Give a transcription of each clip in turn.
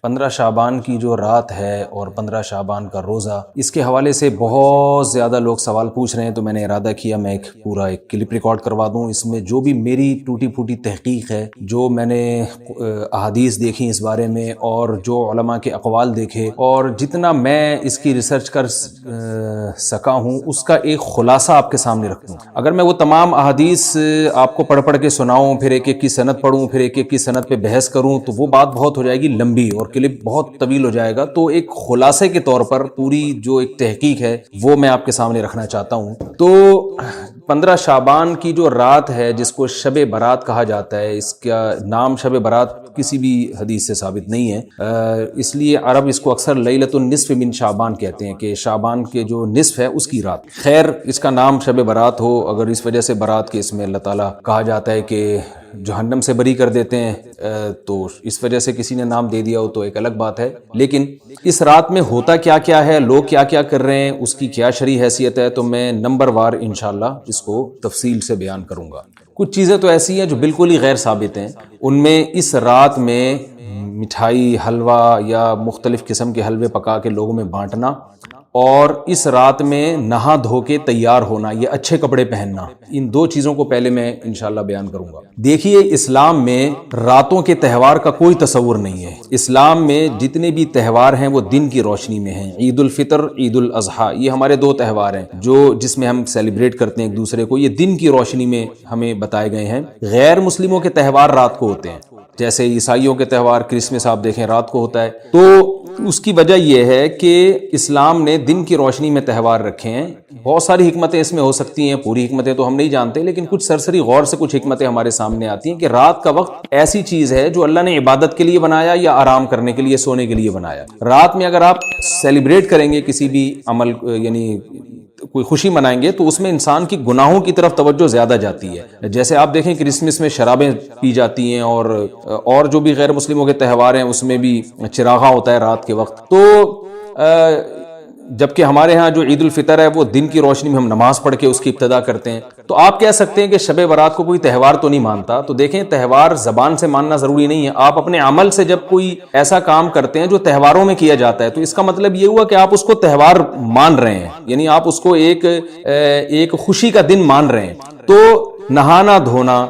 15 شعبان کی جو رات ہے اور 15 شعبان کا روزہ، اس کے حوالے سے بہت زیادہ لوگ سوال پوچھ رہے ہیں، تو میں نے ارادہ کیا میں ایک پورا کلپ ریکارڈ کروا دوں۔ اس میں جو بھی میری ٹوٹی پھوٹی تحقیق ہے، جو میں نے احادیث دیکھی اس بارے میں اور جو علماء کے اقوال دیکھے اور جتنا میں اس کی ریسرچ کر سکا ہوں، اس کا ایک خلاصہ آپ کے سامنے رکھوں۔ اگر میں وہ تمام احادیث آپ کو پڑھ کے سناؤں، پھر ایک ایک کی سند پڑھوں، پھر ایک ایک کی سند پہ بحث کروں، تو وہ بات بہت ہو جائے گی لمبی اور کلپ بہت طویل ہو جائے گا۔ تو ایک خلاصے کے طور پر پوری جو ایک تحقیق ہے وہ میں آپ کے سامنے رکھنا چاہتا ہوں۔ تو 15 شعبان کی جو رات ہے، جس کو شب برات کہا جاتا ہے، اس کا نام شب برات کسی بھی حدیث سے ثابت نہیں ہے، اس لیے عرب اس کو اکثر لیلۃ النصف من شعبان کہتے ہیں کہ شعبان کے جو نصف ہے اس کی رات۔ خیر، اس کا نام شب برات ہو، اگر اس وجہ سے برات کے اس میں اللہ تعالیٰ کہا جاتا ہے کہ جہنم سے بری کر دیتے ہیں، تو اس وجہ سے کسی نے نام دے دیا ہو تو ایک الگ بات ہے۔ لیکن اس رات میں ہوتا کیا کیا ہے، لوگ کیا کیا کر رہے ہیں، اس کی کیا شرعی حیثیت ہے، تو میں نمبر وار انشاءاللہ اس کو تفصیل سے بیان کروں گا۔ کچھ چیزیں تو ایسی ہیں جو بالکل ہی غیر ثابت ہیں۔ ان میں اس رات میں مٹھائی، حلوہ یا مختلف قسم کے حلوے پکا کے لوگوں میں بانٹنا، اور اس رات میں نہا دھو کے تیار ہونا یا اچھے کپڑے پہننا، ان دو چیزوں کو پہلے میں انشاءاللہ بیان کروں گا۔ دیکھیے، اسلام میں راتوں کے تہوار کا کوئی تصور نہیں ہے۔ اسلام میں جتنے بھی تہوار ہیں وہ دن کی روشنی میں ہیں۔ عید الفطر، عید الاضحیٰ، یہ ہمارے دو تہوار ہیں جس میں ہم سیلیبریٹ کرتے ہیں ایک دوسرے کو، یہ دن کی روشنی میں ہمیں بتائے گئے ہیں۔ غیر مسلموں کے تہوار رات کو ہوتے ہیں، جیسے عیسائیوں کے تہوار کرسمس آپ دیکھیں رات کو ہوتا ہے۔ تو اس کی وجہ یہ ہے کہ اسلام نے دن کی روشنی میں تہوار رکھے ہیں۔ بہت ساری حکمتیں اس میں ہو سکتی ہیں، پوری حکمتیں تو ہم نہیں جانتے، لیکن کچھ سرسری غور سے کچھ حکمتیں ہمارے سامنے آتی ہیں کہ رات کا وقت ایسی چیز ہے جو اللہ نے عبادت کے لیے بنایا یا آرام کرنے کے لیے، سونے کے لیے بنایا۔ رات میں اگر آپ سیلیبریٹ کریں گے کسی بھی عمل، یعنی کوئی خوشی منائیں گے، تو اس میں انسان کی گناہوں کی طرف توجہ زیادہ جاتی ہے۔ جیسے آپ دیکھیں کرسمس میں شرابیں پی جاتی ہیں، اور جو بھی غیر مسلموں کے تہوار ہیں اس میں بھی چراغاں ہوتا ہے رات کے وقت۔ تو جبکہ ہمارے ہاں جو عید الفطر ہے وہ دن کی روشنی میں ہم نماز پڑھ کے اس کی ابتدا کرتے ہیں۔ تو آپ کہہ سکتے ہیں کہ شب برات کو کوئی تہوار تو نہیں مانتا، تو دیکھیں تہوار زبان سے ماننا ضروری نہیں ہے۔ آپ اپنے عمل سے جب کوئی ایسا کام کرتے ہیں جو تہواروں میں کیا جاتا ہے، تو اس کا مطلب یہ ہوا کہ آپ اس کو تہوار مان رہے ہیں، یعنی آپ اس کو ایک خوشی کا دن مان رہے ہیں۔ تو نہانا دھونا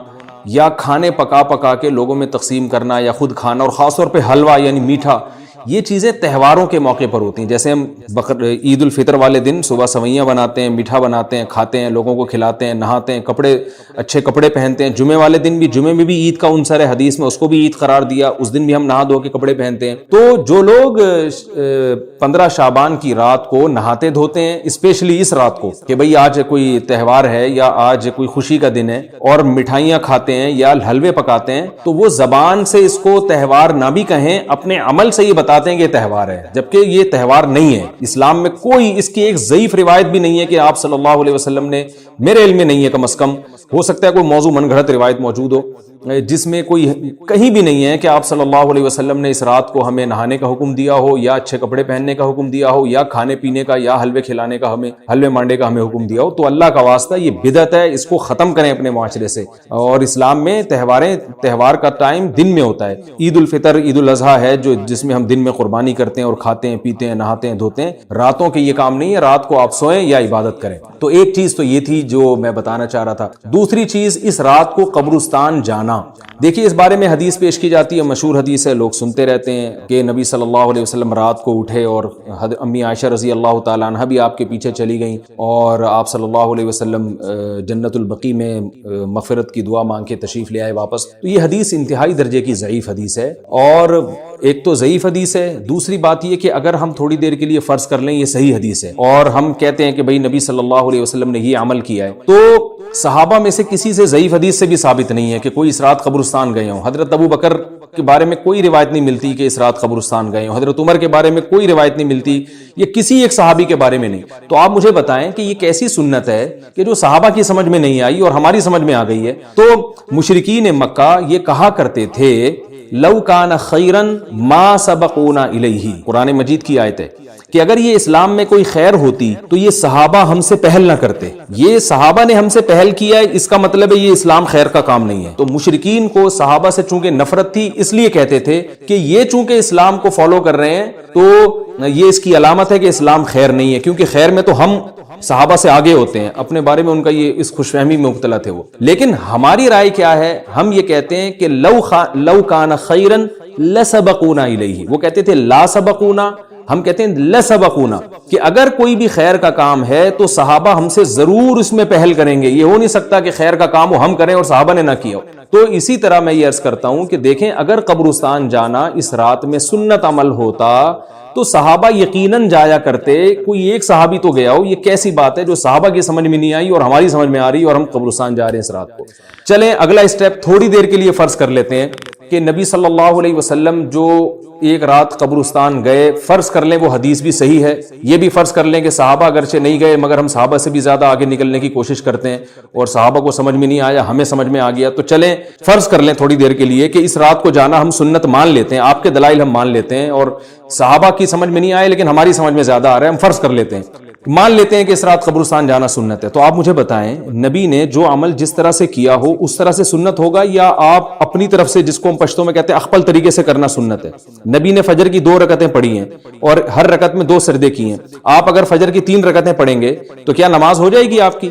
یا کھانے پکا کے لوگوں میں تقسیم کرنا یا خود کھانا، اور خاص طور پہ حلوہ یعنی میٹھا، یہ چیزیں تہواروں کے موقع پر ہوتی ہیں۔ جیسے ہم عید الفطر والے دن صبح سوئیاں بناتے ہیں، میٹھا بناتے ہیں، کھاتے ہیں، لوگوں کو کھلاتے ہیں، نہاتے ہیں، اچھے کپڑے پہنتے ہیں۔ جمعے والے دن بھی، جمعے میں بھی عید کا عنصر ہے حدیث میں، اس کو بھی عید قرار دیا، اس دن بھی ہم نہا دھو کے کپڑے پہنتے ہیں۔ تو جو لوگ 15 شعبان کی رات کو نہاتے دھوتے ہیں، اسپیشلی اس رات کو کہ بھئی آج کوئی تہوار ہے یا آج کوئی خوشی کا دن ہے، اور مٹھائیاں کھاتے ہیں یا حلوے پکاتے ہیں، تو وہ زبان سے اس کو تہوار نہ بھی کہیں، اپنے عمل سے یہ بتاتے ہیں کہ تہوار ہے، جبکہ یہ تہوار نہیں ہے۔ اسلام میں کوئی اس کی ایک ضعیف روایت بھی نہیں ہے کہ آپ صلی اللہ علیہ وسلم نے، میرے علم میں نہیں ہے، کم از کم ہو سکتا ہے کوئی موضوع من گھڑت روایت موجود ہو جس میں کوئی کہیں بھی نہیں ہے کہ آپ صلی اللہ علیہ وسلم نے اس رات کو ہمیں نہانے کا حکم دیا ہو، یا اچھے کپڑے پہننے کا حکم دیا ہو، یا کھانے پینے کا یا حلوے کھلانے کا، حلوے مانڈے کا ہمیں حکم دیا ہو۔ تو اللہ کا واسطہ یہ بدعت ہے، اس کو ختم کریں اپنے معاشرے سے۔ اور اسلام میں تہوار کا ٹائم دن میں ہوتا ہے۔ عید الفطر، عید الاضحیٰ ہے جس میں ہم دن میں قربانی کرتے ہیں اور کھاتے ہیں، پیتے ہیں، نہاتے ہیں، دھوتے ہیں۔ راتوں کے یہ کام نہیں ہے، رات کو آپ سوئیں یا عبادت کریں۔ تو ایک چیز تو یہ تھی جو میں بتانا چاہ رہا تھا۔ دوسری چیز، اس رات کو قبرستان جانا۔ دیکھیے، اس بارے میں حدیث پیش کی جاتی ہے، مشہور حدیث ہے، لوگ سنتے رہتے ہیں کہ نبی صلی اللہ علیہ وسلم رات کو اٹھے اور امی عائشہ رضی اللہ تعالیٰ عنہ بھی آپ کے پیچھے چلی گئیں، اور آپ صلی اللہ علیہ وسلم جنت البقیع میں مغفرت کی دعا مانگ کے تشریف لے آئے واپس۔ تو یہ حدیث انتہائی درجے کی ضعیف حدیث ہے، اور ایک تو ضعیف حدیث ہے، دوسری بات یہ کہ اگر ہم تھوڑی دیر کے لیے فرض کر لیں یہ صحیح حدیث ہے، اور ہم کہتے ہیں کہ بھئی نبی صلی اللہ علیہ وسلم نے یہ عمل کیا ہے، تو صحابہ میں سے کسی سے ضعیف حدیث سے بھی ثابت نہیں ہے کہ کوئی اس رات قبرستان گئے ہوں۔ حضرت ابو بکر کے بارے میں کوئی روایت نہیں ملتی کہ اس رات قبرستان گئے ہوں، حضرت عمر کے بارے میں کوئی روایت نہیں ملتی، یہ کسی ایک صحابی کے بارے میں نہیں۔ تو آپ مجھے بتائیں کہ یہ کیسی سنت ہے کہ جو صحابہ کی سمجھ میں نہیں آئی اور ہماری سمجھ میں آ گئی ہے؟ تو مشرکین مکہ یہ کہا کرتے تھے لو کان خیرن ما سبقونا الیہ، قرآن مجید کی آیت ہے کہ اگر یہ اسلام میں کوئی خیر ہوتی تو یہ صحابہ ہم سے پہل نہ کرتے، یہ صحابہ نے ہم سے پہل کیا ہے، اس کا مطلب ہے یہ اسلام خیر کا کام نہیں ہے۔ تو مشرکین کو صحابہ سے چونکہ نفرت تھی، اس لیے کہتے تھے کہ یہ چونکہ اسلام کو فالو کر رہے ہیں تو یہ اس کی علامت ہے کہ اسلام خیر نہیں ہے، کیونکہ خیر میں تو ہم صحابہ سے آگے ہوتے ہیں۔ اپنے بارے میں ان کا یہ اس خوش فہمی میں مبتلا تھے وہ۔ لیکن ہماری رائے کیا ہے؟ ہم یہ کہتے ہیں کہ لو کان خیرن لسبقونا الیہ، وہ کہتے تھے لا سبقونا، ہم کہتے ہیں لسبقونا، کہ اگر کوئی بھی خیر کا کام ہے تو صحابہ ہم سے ضرور اس میں پہل کریں گے، یہ ہو نہیں سکتا کہ خیر کا کام ہم کریں اور صحابہ نے نہ کیا ہو۔ تو اسی طرح میں یہ عرض کرتا ہوں کہ دیکھیں اگر قبرستان جانا اس رات میں سنت عمل ہوتا تو صحابہ یقیناً جایا کرتے، کوئی ایک صحابی تو گیا ہو، یہ کیسی بات ہے جو صحابہ کی سمجھ میں نہیں آئی اور ہماری سمجھ میں آ رہی اور ہم قبرستان جا رہے ہیں اس رات کو۔ چلیں اگلا اسٹیپ تھوڑی دیر کے لیے فرض کر لیتے ہیں کہ نبی صلی اللہ علیہ وسلم جو ایک رات قبرستان گئے، فرض کر لیں وہ حدیث بھی صحیح ہے، یہ بھی فرض کر لیں کہ صحابہ اگرچہ نہیں گئے مگر ہم صحابہ سے بھی زیادہ آگے نکلنے کی کوشش کرتے ہیں اور صحابہ کو سمجھ میں نہیں آیا، ہمیں سمجھ میں آ گیا، تو چلیں فرض کر لیں تھوڑی دیر کے لیے کہ اس رات کو جانا ہم سنت مان لیتے ہیں، آپ کے دلائل ہم مان لیتے ہیں اور صحابہ کی سمجھ میں نہیں آئے لیکن ہماری سمجھ میں زیادہ آ رہا ہے، ہم فرض کر لیتے ہیں، مان لیتے ہیں کہ اس رات قبرستان جانا سنت ہے۔ تو آپ مجھے بتائیں نبی نے جو عمل جس طرح سے کیا ہو اس طرح سے سنت ہوگا یا آپ اپنی طرف سے، جس کو ہم پشتوں میں کہتے ہیں اخپل طریقے سے کرنا سنت ہے؟ نبی نے فجر کی 2 رکعتیں پڑھی ہیں اور ہر رکعت میں 2 سجدے کی ہیں، آپ اگر فجر کی 3 رکعتیں پڑھیں گے تو کیا نماز ہو جائے گی آپ کی؟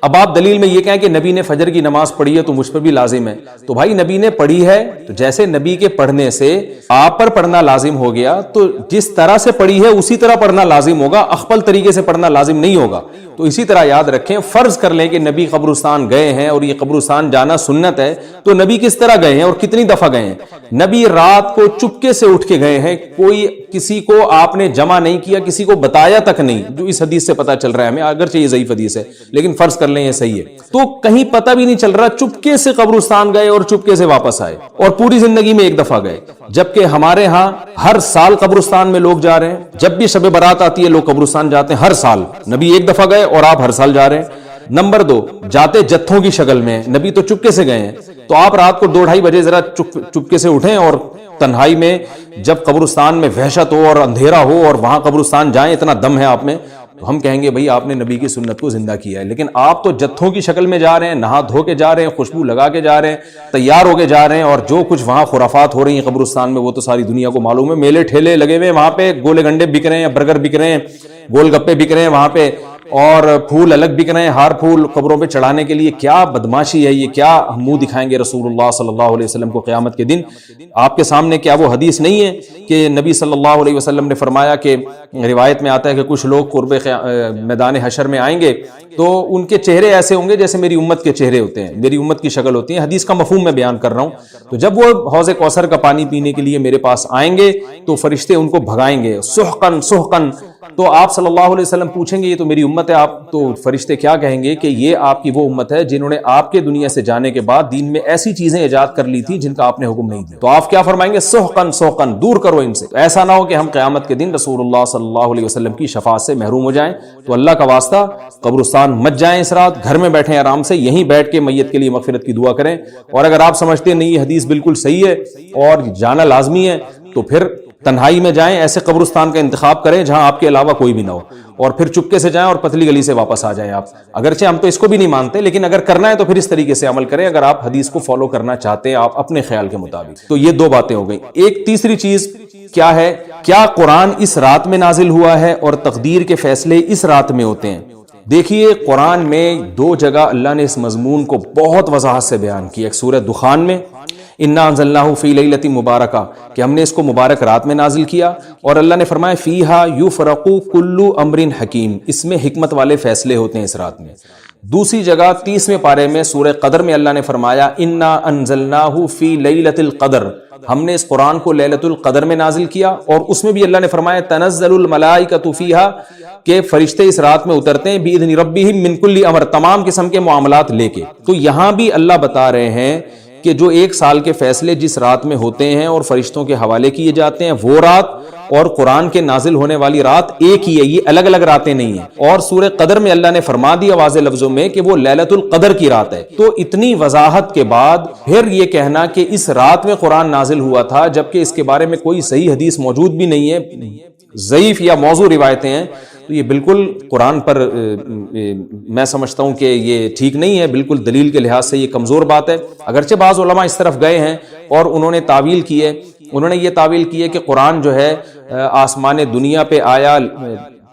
اب آپ دلیل میں یہ کہیں کہ نبی نے فجر کی نماز پڑھی ہے تو مجھ پر بھی لازم ہے، تو بھائی نبی نے پڑھی ہے تو جیسے نبی کے پڑھنے سے آپ پر پڑھنا لازم ہو گیا تو جس طرح سے پڑھی ہے اسی طرح پڑھنا لازم ہوگا، اخپل طریقے سے پڑھنا لازم نہیں ہوگا۔ تو اسی طرح یاد رکھیں، فرض کر لیں کہ نبی قبرستان گئے ہیں اور یہ قبرستان جانا سنت ہے، تو نبی کس طرح گئے ہیں اور کتنی دفعہ گئے ہیں؟ نبی رات کو چپکے سے اٹھ کے گئے ہیں، کوئی کسی کو آپ نے جمع نہیں کیا، کسی کو بتایا تک نہیں، جو اس حدیث سے پتا چل رہا ہے ہمیں، اگرچہ یہ ضعیف حدیث ہے لیکن فرض کر لیں یہ صحیح ہے، تو کہیں پتہ بھی نہیں چل رہا، چپکے سے قبرستان گئے اور چپکے سے واپس آئے اور پوری زندگی میں ایک دفعہ گئے، جبکہ ہمارے ہاں ہر سال قبرستان میں لوگ جا رہے ہیں، جب بھی شب برات آتی ہے لوگ قبرستان جاتے ہیں ہر سال، نبی ایک دفعہ گئے اور آپ ہر سال جا رہے ہیں۔ نمبر 2، جاتے جتھوں کی شکل میں، نبی تو چپکے سے گئے ہیں، تو آپ رات کو 2-2:30 بجے ذرا چپکے سے اٹھیں اور تنہائی میں جب قبرستان میں وحشت ہو اور اندھیرا ہو اور وہاں قبرستان جائیں، اتنا دم ہے آپ میں، تو ہم کہیں گے بھئی آپ نے نبی کی سنت کو زندہ کیا ہے۔ لیکن آپ تو جتھوں کی شکل میں جا رہے ہیں، نہا دھو کے جا رہے ہیں، خوشبو لگا کے جا رہے ہیں، تیار ہو کے جا رہے ہیں، اور جو کچھ وہاں خرافات ہو رہی ہیں قبرستان میں وہ تو ساری دنیا کو معلوم ہے، میلے ٹھیلے لگے ہوئے ہیں وہاں پہ، گولے گنڈے بک رہے ہیں، برگر بک رہے ہیں، گول گپے بک رہے ہیں وہاں پہ، اور پھول الگ بک رہے ہیں، ہار پھول قبروں پہ چڑھانے کے لیے۔ کیا بدماشی ہے یہ، کیا منہ دکھائیں گے رسول اللہ صلی اللہ علیہ وسلم کو قیامت کے دن؟ آپ کے سامنے کیا وہ حدیث نہیں ہے کہ نبی صلی اللہ علیہ وسلم نے فرمایا کہ روایت میں آتا ہے کہ کچھ لوگ قرب میدان حشر میں آئیں گے تو ان کے چہرے ایسے ہوں گے جیسے میری امت کے چہرے ہوتے ہیں، میری امت کی شکل ہوتی ہے، حدیث کا مفہوم میں بیان کر رہا ہوں۔ تو جب وہ حوض کوثر کا پانی پینے کے لیے میرے پاس آئیں گے تو فرشتے ان کو بھگائیں گے، سحقن سحقن، تو آپ صلی اللہ علیہ وسلم پوچھیں گے یہ تو میری امت ہے، آپ تو فرشتے کیا کہیں گے کہ یہ آپ کی وہ امت ہے جنہوں نے آپ کے دنیا سے جانے کے بعد دین میں ایسی چیزیں ایجاد کر لی تھی جن کا آپ نے حکم نہیں دیا۔ تو آپ کیا فرمائیں گے؟ سحقن سحقن، دور کرو ان سے، ایسا نہ ہو کہ ہم قیامت کے دن رسول اللہ صلی اللہ علیہ وسلم کی شفاعت سے محروم ہو جائیں۔ تو اللہ کا واسطہ قبرستان مت جائیں اس رات، گھر میں بیٹھیں آرام سے، یہیں بیٹھ کے میت کے لیے مغفرت کی دعا کریں، اور اگر آپ سمجھتے ہیں نہیں یہ حدیث بالکل صحیح ہے اور جانا لازمی ہے تو پھر تنہائی میں جائیں، ایسے قبرستان کا انتخاب کریں جہاں آپ کے علاوہ کوئی بھی نہ ہو، اور پھر چپکے سے جائیں اور پتلی گلی سے واپس آ جائیں آپ۔ اگرچہ ہم تو اس کو بھی نہیں مانتے لیکن اگر کرنا ہے تو پھر اس طریقے سے عمل کریں، اگر آپ حدیث کو فالو کرنا چاہتے ہیں آپ اپنے خیال کے مطابق۔ تو یہ 2 باتیں ہو گئی۔ ایک تیسری چیز کیا ہے؟ کیا قرآن اس رات میں نازل ہوا ہے اور تقدیر کے فیصلے اس رات میں ہوتے ہیں؟ دیکھیے قرآن میں 2 جگہ اللہ نے اس مضمون کو بہت وضاحت سے بیان کیا، ایک سورہ دخان میں انا انزلناہ فی لیلۃ مبارکہ کہ ہم نے اس کو مبارک رات میں نازل کیا، اور اللہ نے فرمایا فیہا یفرق کل امر حکیم، اس میں حکمت والے فیصلے ہوتے ہیں اس رات میں۔ دوسری جگہ 30ویں پارے میں سورہ قدر میں اللہ نے فرمایا انا انزلناہ فی لیلۃ القدر، ہم نے اس قرآن کو لیلۃ القدر میں نازل کیا، اور اس میں بھی اللہ نے فرمایا تنزل الملائکۃ فیہا کہ فرشتے اس رات میں اترتے ہیں باذن ربہم من کل امر، تمام قسم کے معاملات لے کے۔ تو یہاں بھی اللہ بتا رہے ہیں کہ جو 1 سال کے فیصلے جس رات میں ہوتے ہیں اور فرشتوں کے حوالے کیے جاتے ہیں وہ رات، اور قرآن کے نازل ہونے والی رات ایک ہی ہے، یہ الگ الگ راتیں نہیں ہیں. اور سورہ قدر میں اللہ نے فرما دیا واضح لفظوں میں کہ وہ لیلۃ القدر کی رات ہے. تو اتنی وضاحت کے بعد پھر یہ کہنا کہ اس رات میں قرآن نازل ہوا تھا، جبکہ اس کے بارے میں کوئی صحیح حدیث موجود بھی نہیں ہے، ضعیف یا موضوع روایتیں ہیں، تو یہ بالکل قرآن پر میں سمجھتا ہوں کہ یہ ٹھیک نہیں ہے، بالکل دلیل کے لحاظ سے یہ کمزور بات ہے. اگرچہ بعض علماء اس طرف گئے ہیں اور انہوں نے تعویل کی ہے، انہوں نے یہ تعویل کی ہے کہ قرآن جو ہے آسمان دنیا پہ آیا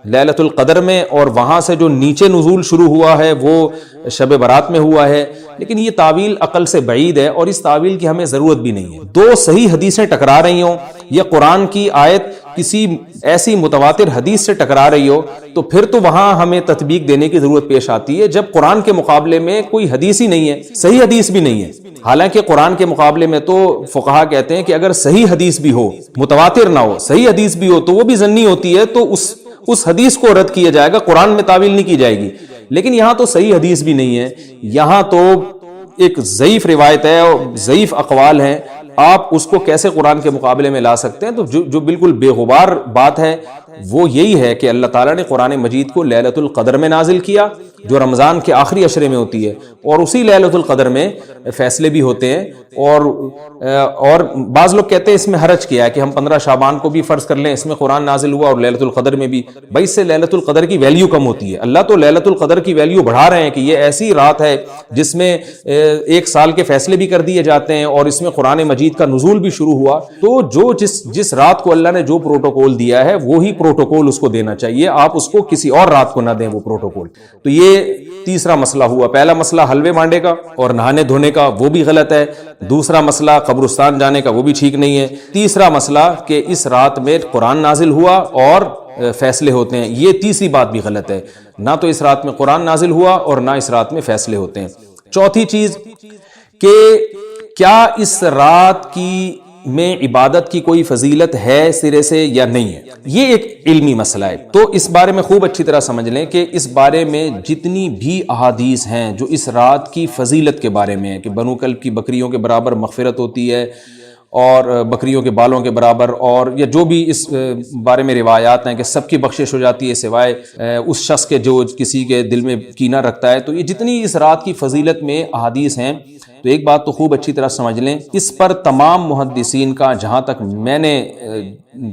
لیلۃ القدر میں، اور وہاں سے جو نیچے نزول شروع ہوا ہے وہ شب برات میں ہوا ہے. لیکن یہ تعویل عقل سے بعید ہے اور اس تعویل کی ہمیں ضرورت بھی نہیں ہے. دو صحیح حدیثیں ٹکرا رہی ہوں یا قرآن کی آیت کسی ایسی متواتر حدیث سے ٹکرا رہی ہو تو پھر تو وہاں ہمیں تطبیق دینے کی ضرورت پیش آتی ہے، جب قرآن کے مقابلے میں کوئی حدیث ہی نہیں ہے، صحیح حدیث بھی نہیں ہے. حالانکہ قرآن کے مقابلے میں تو فقہا کہتے ہیں کہ اگر صحیح حدیث بھی ہو، متواتر نہ ہو، صحیح حدیث بھی ہو تو وہ بھی ظنی ہوتی ہے، تو اس حدیث کو رد کیا جائے گا، قرآن میں تعویل نہیں کی جائے گی. لیکن یہاں تو صحیح حدیث بھی نہیں ہے، یہاں تو ایک ضعیف روایت ہے اور ضعیف اقوال ہیں، آپ اس کو کیسے قرآن کے مقابلے میں لا سکتے ہیں؟ تو جو بالکل بے غبار بات ہے وہ یہی ہے کہ اللہ تعالیٰ نے قرآن مجید کو لیلۃ القدر میں نازل کیا، جو رمضان کے آخری عشرے میں ہوتی ہے، اور اسی لیلۃ القدر میں فیصلے بھی ہوتے ہیں. اور بعض لوگ کہتے ہیں اس میں حرج کیا ہے کہ ہم 15 شعبان کو بھی فرض کر لیں، اس میں قرآن نازل ہوا اور لیلۃ القدر میں بھی. بھائی اس سے لیلۃ القدر کی ویلیو کم ہوتی ہے. اللہ تو لیلۃ القدر کی ویلیو بڑھا رہے ہیں کہ یہ ایسی رات ہے جس میں ایک سال کے فیصلے بھی کر دیے جاتے ہیں اور اس میں قرآن مجید کا نزول بھی شروع ہوا. تو جس رات کو اللہ نے جو پروٹوکول دیا ہے وہی پروٹوکول اس کو دینا چاہیے، آپ اس کو کسی اور رات کو نہ دیں وہ پروٹوکول. تو یہ تیسرا مسئلہ ہوا. پہلا مسئلہ حلوے مانڈے کا اور نہانے دھونے کا، وہ بھی غلط ہے. دوسرا مسئلہ قبرستان جانے کا، وہ بھی ٹھیک نہیں ہے. تیسرا مسئلہ کہ اس رات میں قرآن نازل ہوا اور فیصلے ہوتے ہیں، یہ تیسری بات بھی غلط ہے. نہ تو اس رات میں قرآن نازل ہوا اور نہ اس رات میں فیصلے ہوتے ہیں. چوتھی چیز کہ کیا اس رات کی میں عبادت کی کوئی فضیلت ہے سرے سے یا نہیں ہے، یہ ایک علمی مسئلہ ہے. تو اس بارے میں خوب اچھی طرح سمجھ لیں کہ اس بارے میں جتنی بھی احادیث ہیں جو اس رات کی فضیلت کے بارے میں ہے کہ بنو کلب کی بکریوں کے برابر مغفرت ہوتی ہے اور بکریوں کے بالوں کے برابر، اور یا جو بھی اس بارے میں روایات ہیں کہ سب کی بخشش ہو جاتی ہے سوائے اس شخص کے جو کسی کے دل میں کینہ رکھتا ہے. تو یہ جتنی اس رات کی فضیلت میں احادیث ہیں، تو ایک بات تو خوب اچھی طرح سمجھ لیں، اس پر تمام محدثین کا، جہاں تک میں نے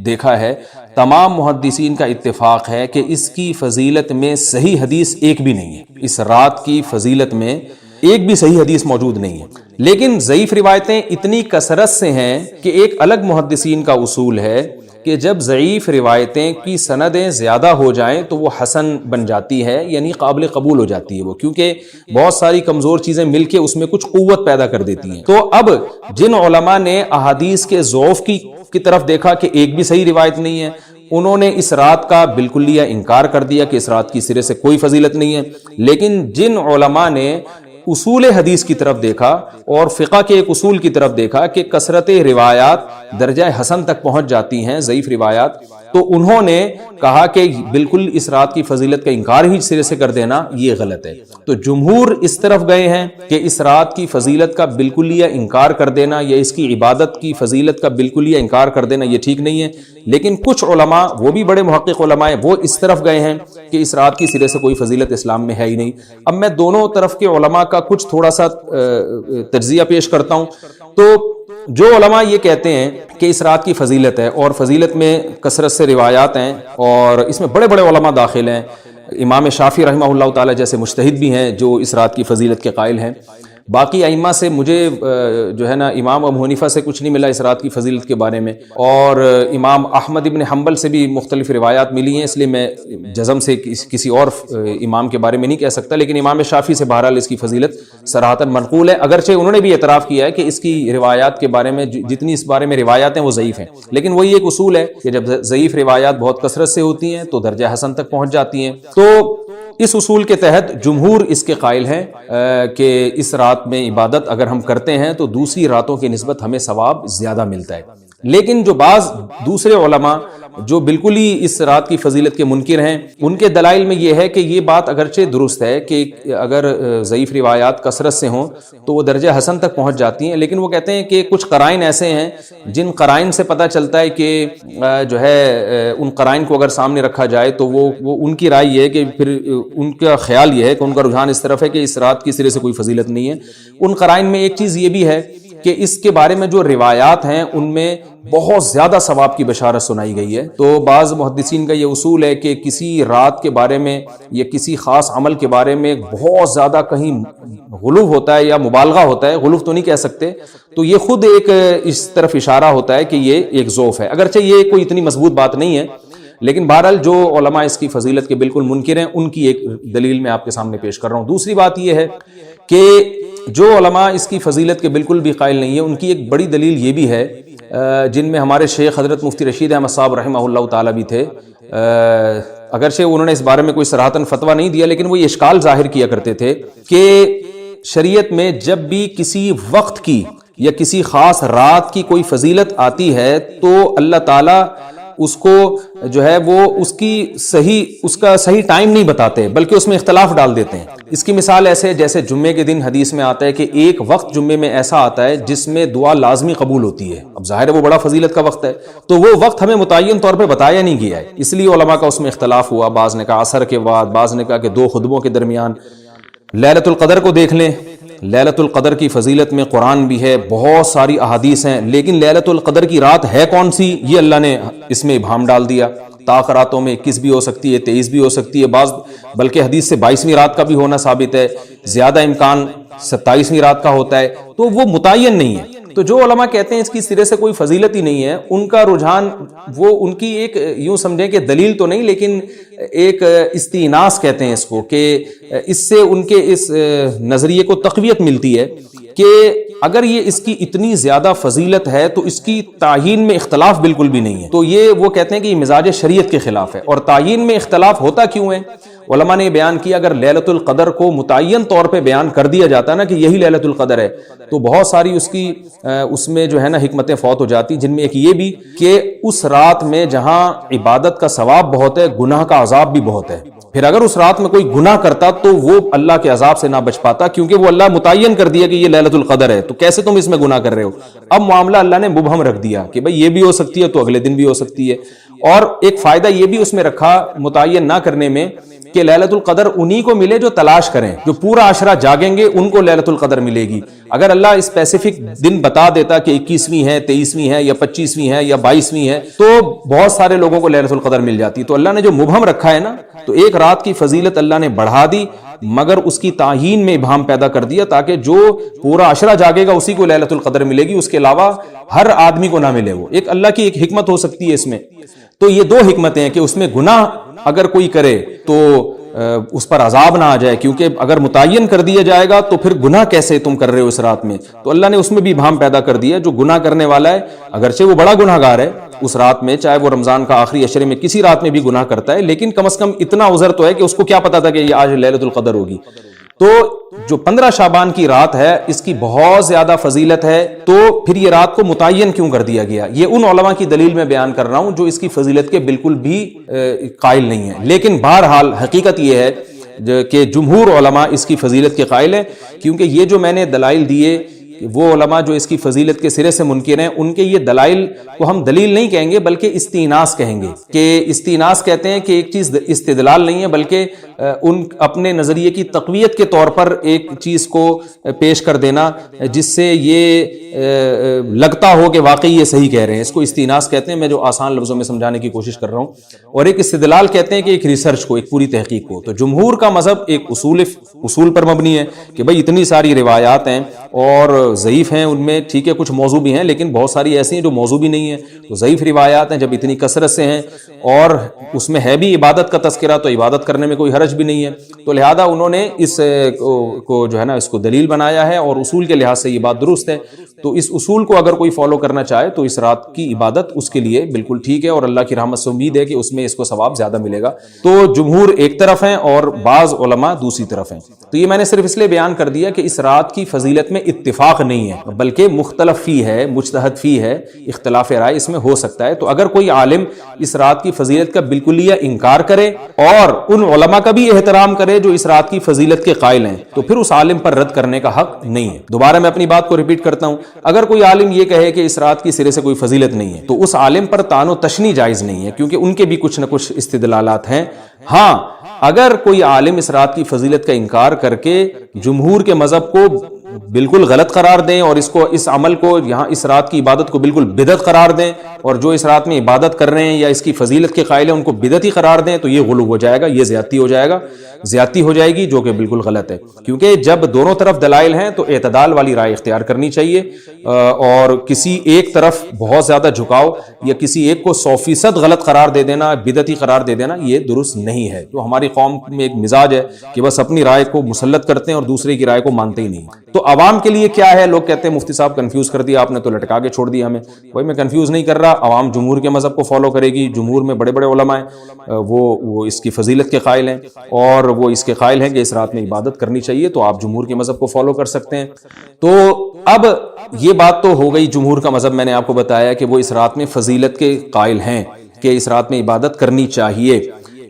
دیکھا ہے، تمام محدثین کا اتفاق ہے کہ اس کی فضیلت میں صحیح حدیث ایک بھی نہیں ہے. اس رات کی فضیلت میں ایک بھی صحیح حدیث موجود نہیں ہے. لیکن ضعیف روایتیں اتنی کثرت سے ہیں کہ ایک الگ محدثین کا اصول ہے کہ جب ضعیف روایتیں کی سندیں زیادہ ہو جائیں تو وہ حسن بن جاتی ہے، یعنی قابل قبول ہو جاتی ہے وہ، کیونکہ بہت ساری کمزور چیزیں مل کے اس میں کچھ قوت پیدا کر دیتی ہیں. تو اب جن علماء نے احادیث کے ضعف کی طرف دیکھا کہ ایک بھی صحیح روایت نہیں ہے، انہوں نے اس رات کا بالکل انکار کر دیا کہ اس رات کی سرے سے کوئی فضیلت نہیں ہے. لیکن جن علماء نے اصول حدیث کی طرف دیکھا اور فقہ کے ایک اصول کی طرف دیکھا کہ کثرت روایات درجہ حسن تک پہنچ جاتی ہیں، ضعیف روایات، تو انہوں نے کہا کہ بالکل اس رات کی فضیلت کا انکار ہی سرے سے کر دینا یہ غلط ہے. تو جمہور اس طرف گئے ہیں کہ اس رات کی فضیلت کا بالکل انکار کر دینا یا اس کی عبادت کی فضیلت کا بالکل انکار کر دینا یہ ٹھیک نہیں ہے. لیکن کچھ علماء، وہ بھی بڑے محقق علماء ہیں، وہ اس طرف گئے ہیں کہ اس رات کی سرے سے کوئی فضیلت اسلام میں ہے ہی نہیں. اب میں دونوں طرف کے علماء کا کچھ تھوڑا سا تجزیہ پیش کرتا ہوں. تو جو علماء یہ کہتے ہیں کہ اس رات کی فضیلت ہے اور فضیلت میں کثرت سے روایات ہیں اور اس میں بڑے بڑے علماء داخل ہیں، امام شافعی رحمہ اللہ تعالی جیسے مجتہد بھی ہیں جو اس رات کی فضیلت کے قائل ہیں. باقی ائمہ سے مجھے جو ہے نا امام ابو حنیفہ سے کچھ نہیں ملا اس رات کی فضیلت کے بارے میں، اور امام احمد ابن حنبل سے بھی مختلف روایات ملی ہیں، اس لیے میں جزم سے کسی اور امام کے بارے میں نہیں کہہ سکتا. لیکن امام شافعی سے بہرحال اس کی فضیلت صراحتاً منقول ہے، اگرچہ انہوں نے بھی اعتراف کیا ہے کہ اس کی روایات کے بارے میں جتنی اس بارے میں روایات ہیں وہ ضعیف ہیں. لیکن وہی ایک اصول ہے کہ جب ضعیف روایات بہت کثرت سے ہوتی ہیں تو درجہ حسن تک پہنچ جاتی ہیں. تو اس اصول کے تحت جمہور اس کے قائل ہیں کہ اس رات میں عبادت اگر ہم کرتے ہیں تو دوسری راتوں کی نسبت ہمیں ثواب زیادہ ملتا ہے. لیکن جو بعض دوسرے علماء جو بالکل ہی اس رات کی فضیلت کے منکر ہیں، ان کے دلائل میں یہ ہے کہ یہ بات اگرچہ درست ہے کہ اگر ضعیف روایات کثرت سے ہوں تو وہ درجہ حسن تک پہنچ جاتی ہیں، لیکن وہ کہتے ہیں کہ کچھ قرائن ایسے ہیں جن قرائن سے پتہ چلتا ہے کہ جو ہے ان قرائن کو اگر سامنے رکھا جائے تو وہ ان کی رائے یہ ہے کہ پھر ان کا خیال یہ ہے کہ ان کا رجحان اس طرف ہے کہ اس رات کی سرے سے کوئی فضیلت نہیں ہے۔ ان قرائن میں ایک چیز یہ بھی ہے کہ اس کے بارے میں جو روایات ہیں ان میں بہت زیادہ ثواب کی بشارت سنائی گئی ہے۔ تو بعض محدثین کا یہ اصول ہے کہ کسی رات کے بارے میں یا کسی خاص عمل کے بارے میں بہت زیادہ کہیں غلو ہوتا ہے یا مبالغہ ہوتا ہے، غلو تو نہیں کہہ سکتے، تو یہ خود ایک اس طرف اشارہ ہوتا ہے کہ یہ ایک ذوف ہے، اگرچہ یہ کوئی اتنی مضبوط بات نہیں ہے، لیکن بہرحال جو علماء اس کی فضیلت کے بالکل منکر ہیں ان کی ایک دلیل میں آپ کے سامنے پیش کر رہا ہوں۔ دوسری بات یہ ہے کہ جو علماء اس کی فضیلت کے بالکل بھی قائل نہیں ہیں ان کی ایک بڑی دلیل یہ بھی ہے، جن میں ہمارے شیخ حضرت مفتی رشید احمد صاحب رحمہ اللہ تعالیٰ بھی تھے، اگرچہ انہوں نے اس بارے میں کوئی صراحتاً فتویٰ نہیں دیا، لیکن وہ یہ اشکال ظاہر کیا کرتے تھے کہ شریعت میں جب بھی کسی وقت کی یا کسی خاص رات کی کوئی فضیلت آتی ہے تو اللہ تعالیٰ اس کو جو ہے وہ اس کا صحیح ٹائم نہیں بتاتے بلکہ اس میں اختلاف ڈال دیتے ہیں۔ اس کی مثال ایسے جیسے جمعے کے دن حدیث میں آتا ہے کہ ایک وقت جمعے میں ایسا آتا ہے جس میں دعا لازمی قبول ہوتی ہے، اب ظاہر ہے وہ بڑا فضیلت کا وقت ہے، تو وہ وقت ہمیں متعین طور پہ بتایا نہیں گیا ہے، اس لیے علماء کا اس میں اختلاف ہوا، بعض نے کہا عصر کے بعد، بعض نے کہا کہ 2 خطبوں کے درمیان۔ لیلۃ القدر کو دیکھ لیں، لیلۃ القدر کی فضیلت میں قرآن بھی ہے، بہت ساری احادیث ہیں، لیکن لیلۃ القدر کی رات ہے کون سی یہ اللہ نے اس میں ابہام ڈال دیا۔ طاق راتوں میں 21 بھی ہو سکتی ہے، 23 بھی ہو سکتی ہے، بعض بلکہ حدیث سے 22ویں رات کا بھی ہونا ثابت ہے، زیادہ امکان 27ویں رات کا ہوتا ہے، تو وہ متعین نہیں ہے۔ تو جو علماء کہتے ہیں اس کی سرے سے کوئی فضیلت ہی نہیں ہے، ان کا رجحان وہ ان کی ایک یوں سمجھیں کہ دلیل تو نہیں لیکن ایک استئناس کہتے ہیں اس کو، کہ اس سے ان کے اس نظریے کو تقویت ملتی ہے کہ اگر یہ اس کی اتنی زیادہ فضیلت ہے تو اس کی تعیین میں اختلاف بالکل بھی نہیں ہے، تو یہ وہ کہتے ہیں کہ یہ مزاج شریعت کے خلاف ہے۔ اور تعیین میں اختلاف ہوتا کیوں ہے؟ علماء نے بیان کیا اگر لیلۃ القدر کو متعین طور پہ بیان کر دیا جاتا نا کہ یہی لیلۃ القدر ہے تو بہت ساری اس میں جو ہے نا حکمتیں فوت ہو جاتی، جن میں ایک یہ بھی کہ اس رات میں جہاں عبادت کا ثواب بہت ہے گناہ کا عذاب بھی بہت ہے، پھر اگر اس رات میں کوئی گناہ کرتا تو وہ اللہ کے عذاب سے نہ بچ پاتا، کیونکہ وہ اللہ متعین کر دیا کہ یہ لیلۃ القدر ہے، تو کیسے تم اس میں گناہ کر رہے ہو؟ اب معاملہ اللہ نے مبہم رکھ دیا کہ بھئی یہ بھی ہو سکتی ہے تو اگلے دن بھی ہو سکتی ہے۔ اور ایک فائدہ یہ بھی اس میں رکھا متعین نہ کرنے میں کہ لیلۃ القدر انہی کو ملے جو تلاش کریں، جو پورا عشرہ جاگیں گے ان کو لیلۃ القدر ملے گی۔ اگر اللہ اسپیسیفک دن بتا دیتا کہ 21ویں ہے، 23ویں ہے یا 25ویں ہے یا 22ویں ہے تو بہت سارے لوگوں کو لیلۃ القدر مل جاتی، تو اللہ نے جو مبہم رکھا ہے نا، تو ایک رات کی فضیلت اللہ نے بڑھا دی مگر اس کی تعیین میں ابہام پیدا کر دیا تاکہ جو پورا عشرہ جاگے گا اسی کو لیلۃ القدر ملے گی، اس کے علاوہ ہر آدمی کو نہ ملے۔ وہ ایک اللہ کی ایک حکمت ہو سکتی ہے اس میں۔ تو یہ 2 حکمتیں ہیں کہ اس میں گناہ اگر کوئی کرے تو اس پر عذاب نہ آ جائے، کیونکہ اگر متعین کر دیا جائے گا تو پھر گناہ کیسے تم کر رہے ہو اس رات میں، تو اللہ نے اس میں بھی ابہام پیدا کر دیا۔ جو گناہ کرنے والا ہے اگرچہ وہ بڑا گناہ گار ہے اس رات میں، چاہے وہ رمضان کا آخری عشرے میں کسی رات میں بھی گناہ کرتا ہے، لیکن کم از کم اتنا عذر تو ہے کہ اس کو کیا پتا تھا کہ یہ آج لیلۃ القدر ہوگی۔ تو جو 15 شعبان کی رات ہے اس کی بہت زیادہ فضیلت ہے، تو پھر یہ رات کو متعین کیوں کر دیا گیا؟ یہ ان علماء کی دلیل میں بیان کر رہا ہوں جو اس کی فضیلت کے بالکل بھی قائل نہیں ہیں، لیکن بہرحال حقیقت یہ ہے کہ جمہور علماء اس کی فضیلت کے قائل ہیں، کیونکہ یہ جو میں نے دلائل دیے وہ علماء جو اس کی فضیلت کے سرے سے منکر ہیں ان کے یہ دلائل کو ہم دلیل نہیں کہیں گے بلکہ استئناس کہیں گے، کہ استئناس کہتے ہیں کہ ایک چیز استدلال نہیں ہے بلکہ ان اپنے نظریے کی تقویت کے طور پر ایک چیز کو پیش کر دینا جس سے یہ لگتا ہو کہ واقعی یہ صحیح کہہ رہے ہیں، اس کو استئناس کہتے ہیں، میں جو آسان لفظوں میں سمجھانے کی کوشش کر رہا ہوں۔ اور ایک استدلال کہتے ہیں کہ ایک ریسرچ کو، ایک پوری تحقیق کو۔ تو جمہور کا مذہب ایک اصول پر مبنی ہے کہ بھئی اتنی ساری روایات ہیں اور ضعیف ہیں، ان میں ٹھیک ہے کچھ موضوع بھی ہیں لیکن بہت ساری ایسی ہیں جو موضوع بھی نہیں ہیں، تو ضعیف روایات ہیں، جب اتنی کثرت سے ہیں اور اس میں ہے بھی عبادت کا تذکرہ تو عبادت کرنے میں کوئی حرج بھی نہیں ہے، تو لہذا انہوں نے اس کو جو ہے نا اس کو دلیل بنایا ہے اور اصول کے لحاظ سے یہ بات درست ہے۔ تو اس اصول کو اگر کوئی فالو کرنا چاہے تو اس رات کی عبادت اس کے لیے بالکل ٹھیک ہے اور اللہ کی رحمت سے امید ہے کہ اس میں اس کو ثواب زیادہ ملے گا۔ تو جمہور ایک طرف ہیں اور بعض علماء دوسری طرف ہیں۔ تو یہ میں نے صرف اس لیے بیان کر دیا کہ اس رات کی فضیلت میں اتفاق اتفاق نہیں ہے بلکہ مختلف فی ہے، مجتہد فی ہے، اختلاف رائے اس میں ہو سکتا ہے۔ تو اگر کوئی عالم اس رات کی فضیلت کا بالکلیہ انکار کرے اور ان علماء کا بھی احترام کرے جو اس رات کی فضیلت کے قائل ہیں، تو پھر اس عالم پر رد کرنے کا حق نہیں ہے۔ دوبارہ میں اپنی بات کو ریپیٹ کرتا ہوں، اگر کوئی عالم یہ کہے کہ اس رات کی سرے سے کوئی فضیلت نہیں ہے تو اس عالم پر طعن و تشنیع جائز نہیں ہے، کیونکہ ان کے بھی کچھ نہ کچھ استدلالات ہیں۔ ہاں، اگر کوئی عالم اس رات کی فضیلت کا انکار کر کے جمہور کے مذہب کو بالکل غلط قرار دیں اور اس عمل کو یہاں اس رات کی عبادت کو بالکل بدعت قرار دیں، اور جو اس رات میں عبادت کر رہے ہیں یا اس کی فضیلت کے قائل ہیں ان کو بدعتی قرار دیں، تو یہ غلو ہو جائے گا، یہ زیادتی ہو جائے گا، زیادتی ہو جائے گی، جو کہ بالکل غلط ہے۔ کیونکہ جب دونوں طرف دلائل ہیں تو اعتدال والی رائے اختیار کرنی چاہیے، اور کسی ایک طرف بہت زیادہ جھکاؤ یا کسی ایک کو 100% غلط قرار دے دینا، بدعتی قرار دے دینا، یہ درست نہیں ہے۔ تو ہماری قوم میں ایک مزاج ہے کہ بس اپنی رائے کو مسلط کرتے ہیں اور دوسرے کی رائے کو مانتے ہی نہیں۔ تو عوام کے لیے کیا ہے؟ لوگ کہتے ہیں مفتی صاحب کنفیوز کر دیا آپ نے، تو لٹکا کے چھوڑ دیا ہمیں۔ بھائی میں کنفیوز نہیں کر رہا، عوام جمہور کے مذہب کو فالو کرے گی، جمہور میں بڑے بڑے علماء ہیں، وہ اس کی فضیلت کے قائل ہیں اور وہ اس کے قائل ہیں کہ اس رات میں عبادت کرنی چاہیے، تو آپ جمہور کے مذہب کو فالو کر سکتے ہیں۔ تو اب یہ بات تو ہو گئی جمہور کا مذہب، میں نے آپ کو بتایا کہ وہ اس رات میں فضیلت کے قائل ہیں کہ اس رات میں عبادت کرنی چاہیے،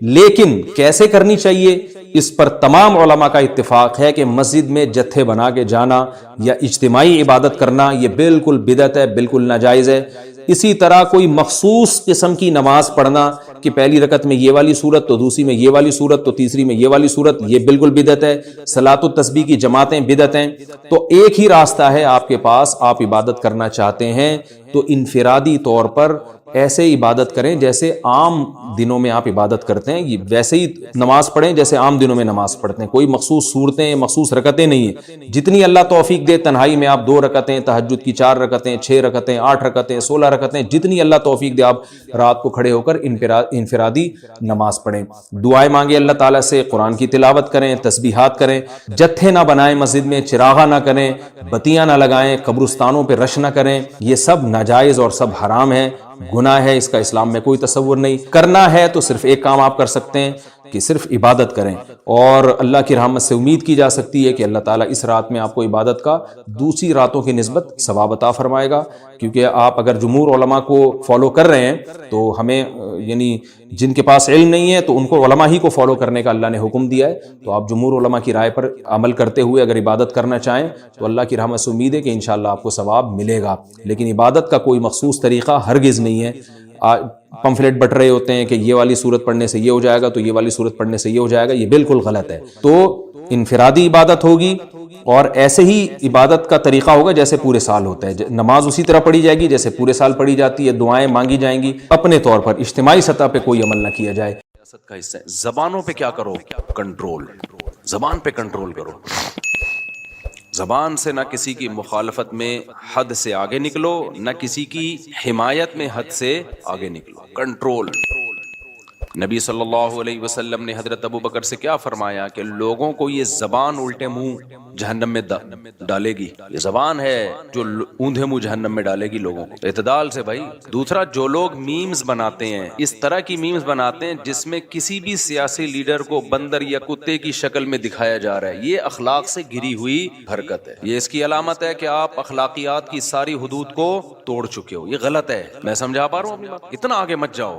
لیکن کیسے کرنی چاہیے اس پر تمام علماء کا اتفاق ہے کہ مسجد میں جتھے بنا کے جانا یا اجتماعی عبادت کرنا یہ بالکل بدعت ہے، بالکل ناجائز ہے۔ اسی طرح کوئی مخصوص قسم کی نماز پڑھنا کہ پہلی رکعت میں یہ والی صورت، تو دوسری میں یہ والی صورت، تو تیسری میں یہ والی صورت، یہ بالکل بدعت ہے۔ صلاۃ التسبیح کی جماعتیں بدعت ہیں۔ تو ایک ہی راستہ ہے آپ کے پاس، آپ عبادت کرنا چاہتے ہیں تو انفرادی طور پر ایسے عبادت کریں جیسے عام دنوں میں آپ عبادت کرتے ہیں، ویسے ہی نماز پڑھیں جیسے عام دنوں میں نماز پڑھتے ہیں۔ کوئی مخصوص صورتیں، مخصوص رکعتیں نہیں ہیں، جتنی اللہ توفیق دے تنہائی میں آپ 2 رکعتیں، تہجد کی 4 رکعتیں، 6 رکعتیں، 8 رکعتیں، 16 رکعتیں، جتنی اللہ توفیق دے آپ رات کو کھڑے ہو کر انفرادی نماز پڑھیں، دعائیں مانگیں اللہ تعالیٰ سے، قرآن کی تلاوت کریں، تسبیحات کریں، جتھے نہ بنائیں مسجد میں، چراغاں نہ کریں، بتیاں نہ لگائیں، قبرستانوں پہ رش نہ کریں، یہ سب ناجائز اور سب حرام ہے، گناہ ہے، اس کا اسلام میں کوئی تصور نہیں۔ کرنا ہے تو صرف ایک کام آپ کر سکتے ہیں کہ صرف عبادت کریں، اور اللہ کی رحمت سے امید کی جا سکتی ہے کہ اللہ تعالیٰ اس رات میں آپ کو عبادت کا دوسری راتوں کی نسبت ثواب عطا فرمائے گا۔ کیونکہ آپ اگر جمہور علماء کو فالو کر رہے ہیں تو ہمیں یعنی جن کے پاس علم نہیں ہے تو ان کو علماء ہی کو فالو کرنے کا اللہ نے حکم دیا ہے، تو آپ جمہور علماء کی رائے پر عمل کرتے ہوئے اگر عبادت کرنا چاہیں تو اللہ کی رحمت سے امید ہے کہ انشاءاللہ آپ کو ثواب ملے گا۔ لیکن عبادت کا کوئی مخصوص طریقہ ہرگز نہیں ہے۔ پمفلٹ بٹ رہے ہوتے ہیں کہ یہ والی صورت پڑھنے سے یہ ہو جائے گا، تو یہ والی صورت پڑھنے سے یہ ہو جائے گا، یہ بالکل غلط ہے۔ تو انفرادی عبادت ہوگی اور ایسے ہی عبادت کا طریقہ ہوگا جیسے پورے سال ہوتا ہے، نماز اسی طرح پڑھی جائے گی جیسے پورے سال پڑھی جاتی ہے، دعائیں مانگی جائیں گی، اپنے طور پر اجتماعی سطح پہ کوئی عمل نہ کیا جائے۔ سیاست کا حصہ ہے۔ زبانوں پہ کیا کرو؟ کنٹرول۔ زبان پہ کنٹرول کرو، زبان سے نہ کسی کی مخالفت میں حد سے آگے نکلو، نہ کسی کی حمایت میں حد سے آگے نکلو، کنٹرول۔ نبی صلی اللہ علیہ وسلم نے حضرت ابو بکر سے کیا فرمایا کہ لوگوں کو یہ زبان الٹے منہ جہنم میں ڈالے گی، یہ زبان ہے جو اوندھے منہ جہنم میں ڈالے گی لوگوں کو۔ اعتدال سے بھائی۔ دوسرا، جو لوگ میمز بناتے ہیں، اس طرح کی میمز بناتے ہیں جس میں کسی بھی سیاسی لیڈر کو بندر یا کتے کی شکل میں دکھایا جا رہا ہے، یہ اخلاق سے گری ہوئی حرکت ہے۔ یہ اس کی علامت ہے کہ آپ اخلاقیات کی ساری حدود کو توڑ چکے ہو، یہ غلط ہے۔ میں سمجھا پا رہا ہوں اپنی بات؟ اتنا آگے مت جاؤ۔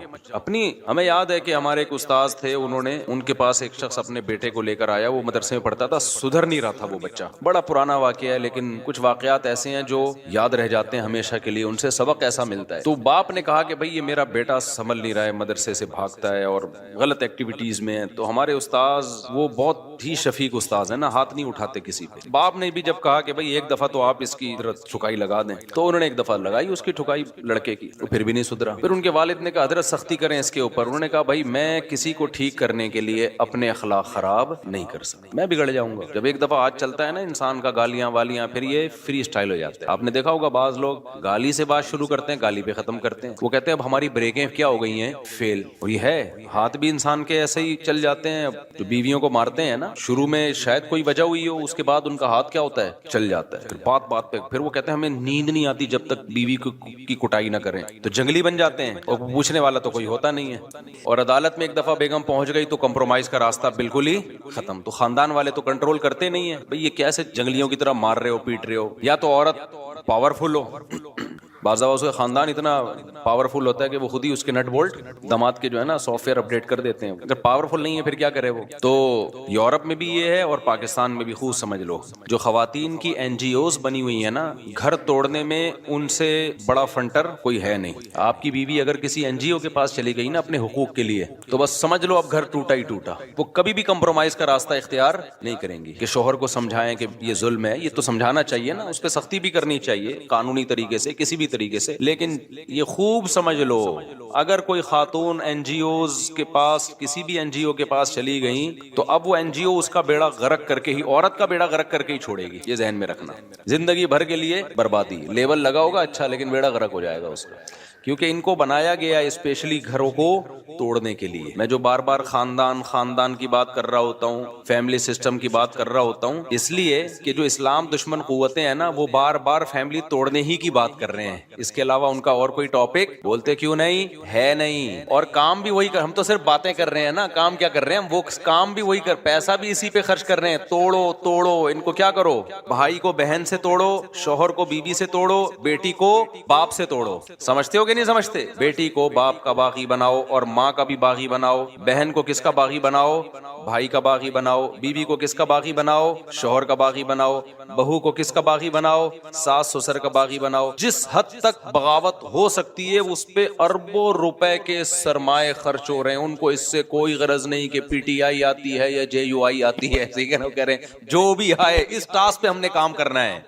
ہمیں یاد ہے کہ ہمارے ایک استاذ تھے، ان کے پاس ایک شخص اپنے بیٹے کو لے کر آیا، وہ مدرسے میں پڑھتا تھا، سدھر نہیں رہا تھا وہ بچہ۔ بڑا پرانا واقعہ ہے لیکن کچھ واقعات ایسے ہیں جو یاد رہ جاتے ہیں ہمیشہ کے لیے، ان سے سبق ایسا ملتا ہے۔ تو باپ نے کہا کہ بھائی یہ میرا بیٹا سنبھل نہیں رہا ہے، مدرسے سے بھاگتا ہے اور غلط ایکٹیویٹیز میں ہے۔ تو ہمارے استاذ وہ بہت ہی شفیق استاذ ہیں نا، ہاتھ نہیں اٹھاتے کسی پہ۔ باپ نے بھی جب کہا کہ بھائی ایک دفعہ تو آپ اس کی ٹھکائی لگا دیں، تو انہوں نے ایک دفعہ لگائی اس کی ٹھکائی لڑکے کی، وہ پھر بھی نہیں سدھرا۔ پھر ان کے والد نے کہا حضرت سختی کریں اس کے اوپر۔ انہوں نے کہا بھائی میں کسی کو ٹھیک کرنے کے لیے اپنے اخلاق خراب نہیں کر سکتا، میں بگڑ جاؤں گا۔ جب ایک دفعہ ہاتھ چلتا ہے نا انسان کا، گالیاں والیاں، پھر یہ فری اسٹائل ہو جاتا ہے۔ آپ نے دیکھا ہوگا بعض لوگ گالی سے بات شروع کرتے ہیں، گالی پہ ختم کرتے ہیں۔ وہ کہتے ہیں اب ہماری بریکیں کیا ہو گئی ہیں؟ فیل۔ وہی ہے، ہاتھ بھی انسان کے ایسے ہی چل جاتے ہیں۔ جو بیویوں کو مارتے ہیں نا، شروع میں شاید کوئی وجہ ہوئی ہو، اس کے بعد ان کا ہاتھ کیا ہوتا ہے؟ چل جاتا ہے۔ پھر بات بات پہ پھر وہ کہتے ہیں ہمیں نیند نہیں آتی جب تک بیوی کی کٹائی نہ کریں، تو جنگلی بن جاتے ہیں اور پوچھنے والا تو کوئی ہوتا نہیں ہے۔ اور اور عدالت میں ایک دفعہ بیگم پہنچ گئی تو کمپرومائز کا راستہ بالکل ہی ختم. تو خاندان والے تو کنٹرول کرتے نہیں ہیں بھئی, یہ کیسے جنگلیوں کی طرح مار رہے ہو, پیٹ رہے ہو. یا تو عورت پاورفل ہو, بعض اوقات اس کا خاندان اتنا پاورفل ہوتا ہے کہ وہ خود ہی اس کے نٹ بولٹ داماد کے جو ہے نا سافٹ ویئر اپڈیٹ کر دیتے ہیں. اگر پاورفل نہیں ہے پھر کیا کرے وہ. تو یورپ میں بھی یہ ہے اور پاکستان میں بھی خوب سمجھ لو, جو خواتین کی این جی اوز بنی ہوئی ہیں نا, گھر توڑنے میں ان سے بڑا فنٹر کوئی ہے نہیں. آپ کی بیوی اگر کسی این جی او کے پاس چلی گئی نا اپنے حقوق کے لیے, تو بس سمجھ لو اب گھر ٹوٹا ہی ٹوٹا. وہ کبھی بھی کمپرومائز کا راستہ اختیار نہیں کریں گی کہ شوہر کو سمجھائیں کہ یہ ظلم ہے. یہ تو سمجھانا چاہیے نا, اس پہ سختی بھی کرنی چاہیے قانونی طریقے سے, کسی بھی طریقے سے. لیکن یہ خوب سمجھ لو, اگر کوئی خاتون این جی اوز کے پاس, کسی بھی این جی او کے پاس چلی گئیں, تو اب وہ این جی او اس کا بیڑا غرق کر کے ہی, عورت کا بیڑا غرق کر کے ہی چھوڑے گی. یہ ذہن میں رکھنا, زندگی بھر کے لیے بربادی. لیبل لگا ہوگا اچھا, لیکن بیڑا غرق ہو جائے گا اس کا, کیونکہ ان کو بنایا گیا اسپیشلی گھروں کو توڑنے کے لیے. میں جو بار بار خاندان کی بات کر رہا ہوتا ہوں, فیملی سسٹم کی بات کر رہا ہوتا ہوں, اس لیے کہ جو اسلام دشمن قوتیں ہیں نا, وہ بار بار فیملی توڑنے ہی کی بات کر رہے ہیں. اس کے علاوہ ان کا اور کوئی ٹاپک بولتے کیوں نہیں ہے نہیں. اور کام بھی وہی کر, ہم تو صرف باتیں کر رہے ہیں نا, کام کیا کر رہے ہیں ہم, وہ کام بھی وہی کر, پیسہ بھی اسی پہ خرچ کر رہے ہیں. توڑو ان کو. کیا کرو, بھائی کو بہن سے توڑو, شوہر کو بیوی سے توڑو, بیٹی کو باپ سے توڑو. سمجھتے ہو کہ نہیں سمجھتے؟ بیٹی کو باپ کا باغی بناؤ اور ماں کا بھی باغی بناؤ. بہن کو کس کا باغی بناؤ؟ بھائی کا باغی بناؤ. بیوی کو کس کا باغی بناؤ؟ شوہر کا باغی بناؤ. بہو کو کس کا باغی بناؤ؟ ساس سسر کا باغی بناؤ. جس حد تک بغاوت ہو سکتی ہے اس پہ اربوں روپے کے سرمائے خرچ ہو رہے ہیں. ان کو اس سے کوئی غرض نہیں کہ پی ٹی آئی آتی ہے یا جے یو آئی آتی ہے, ایسے کہہ رہے ہیں جو بھی آئے, اس ٹاسک پہ ہم نے کام کرنا ہے.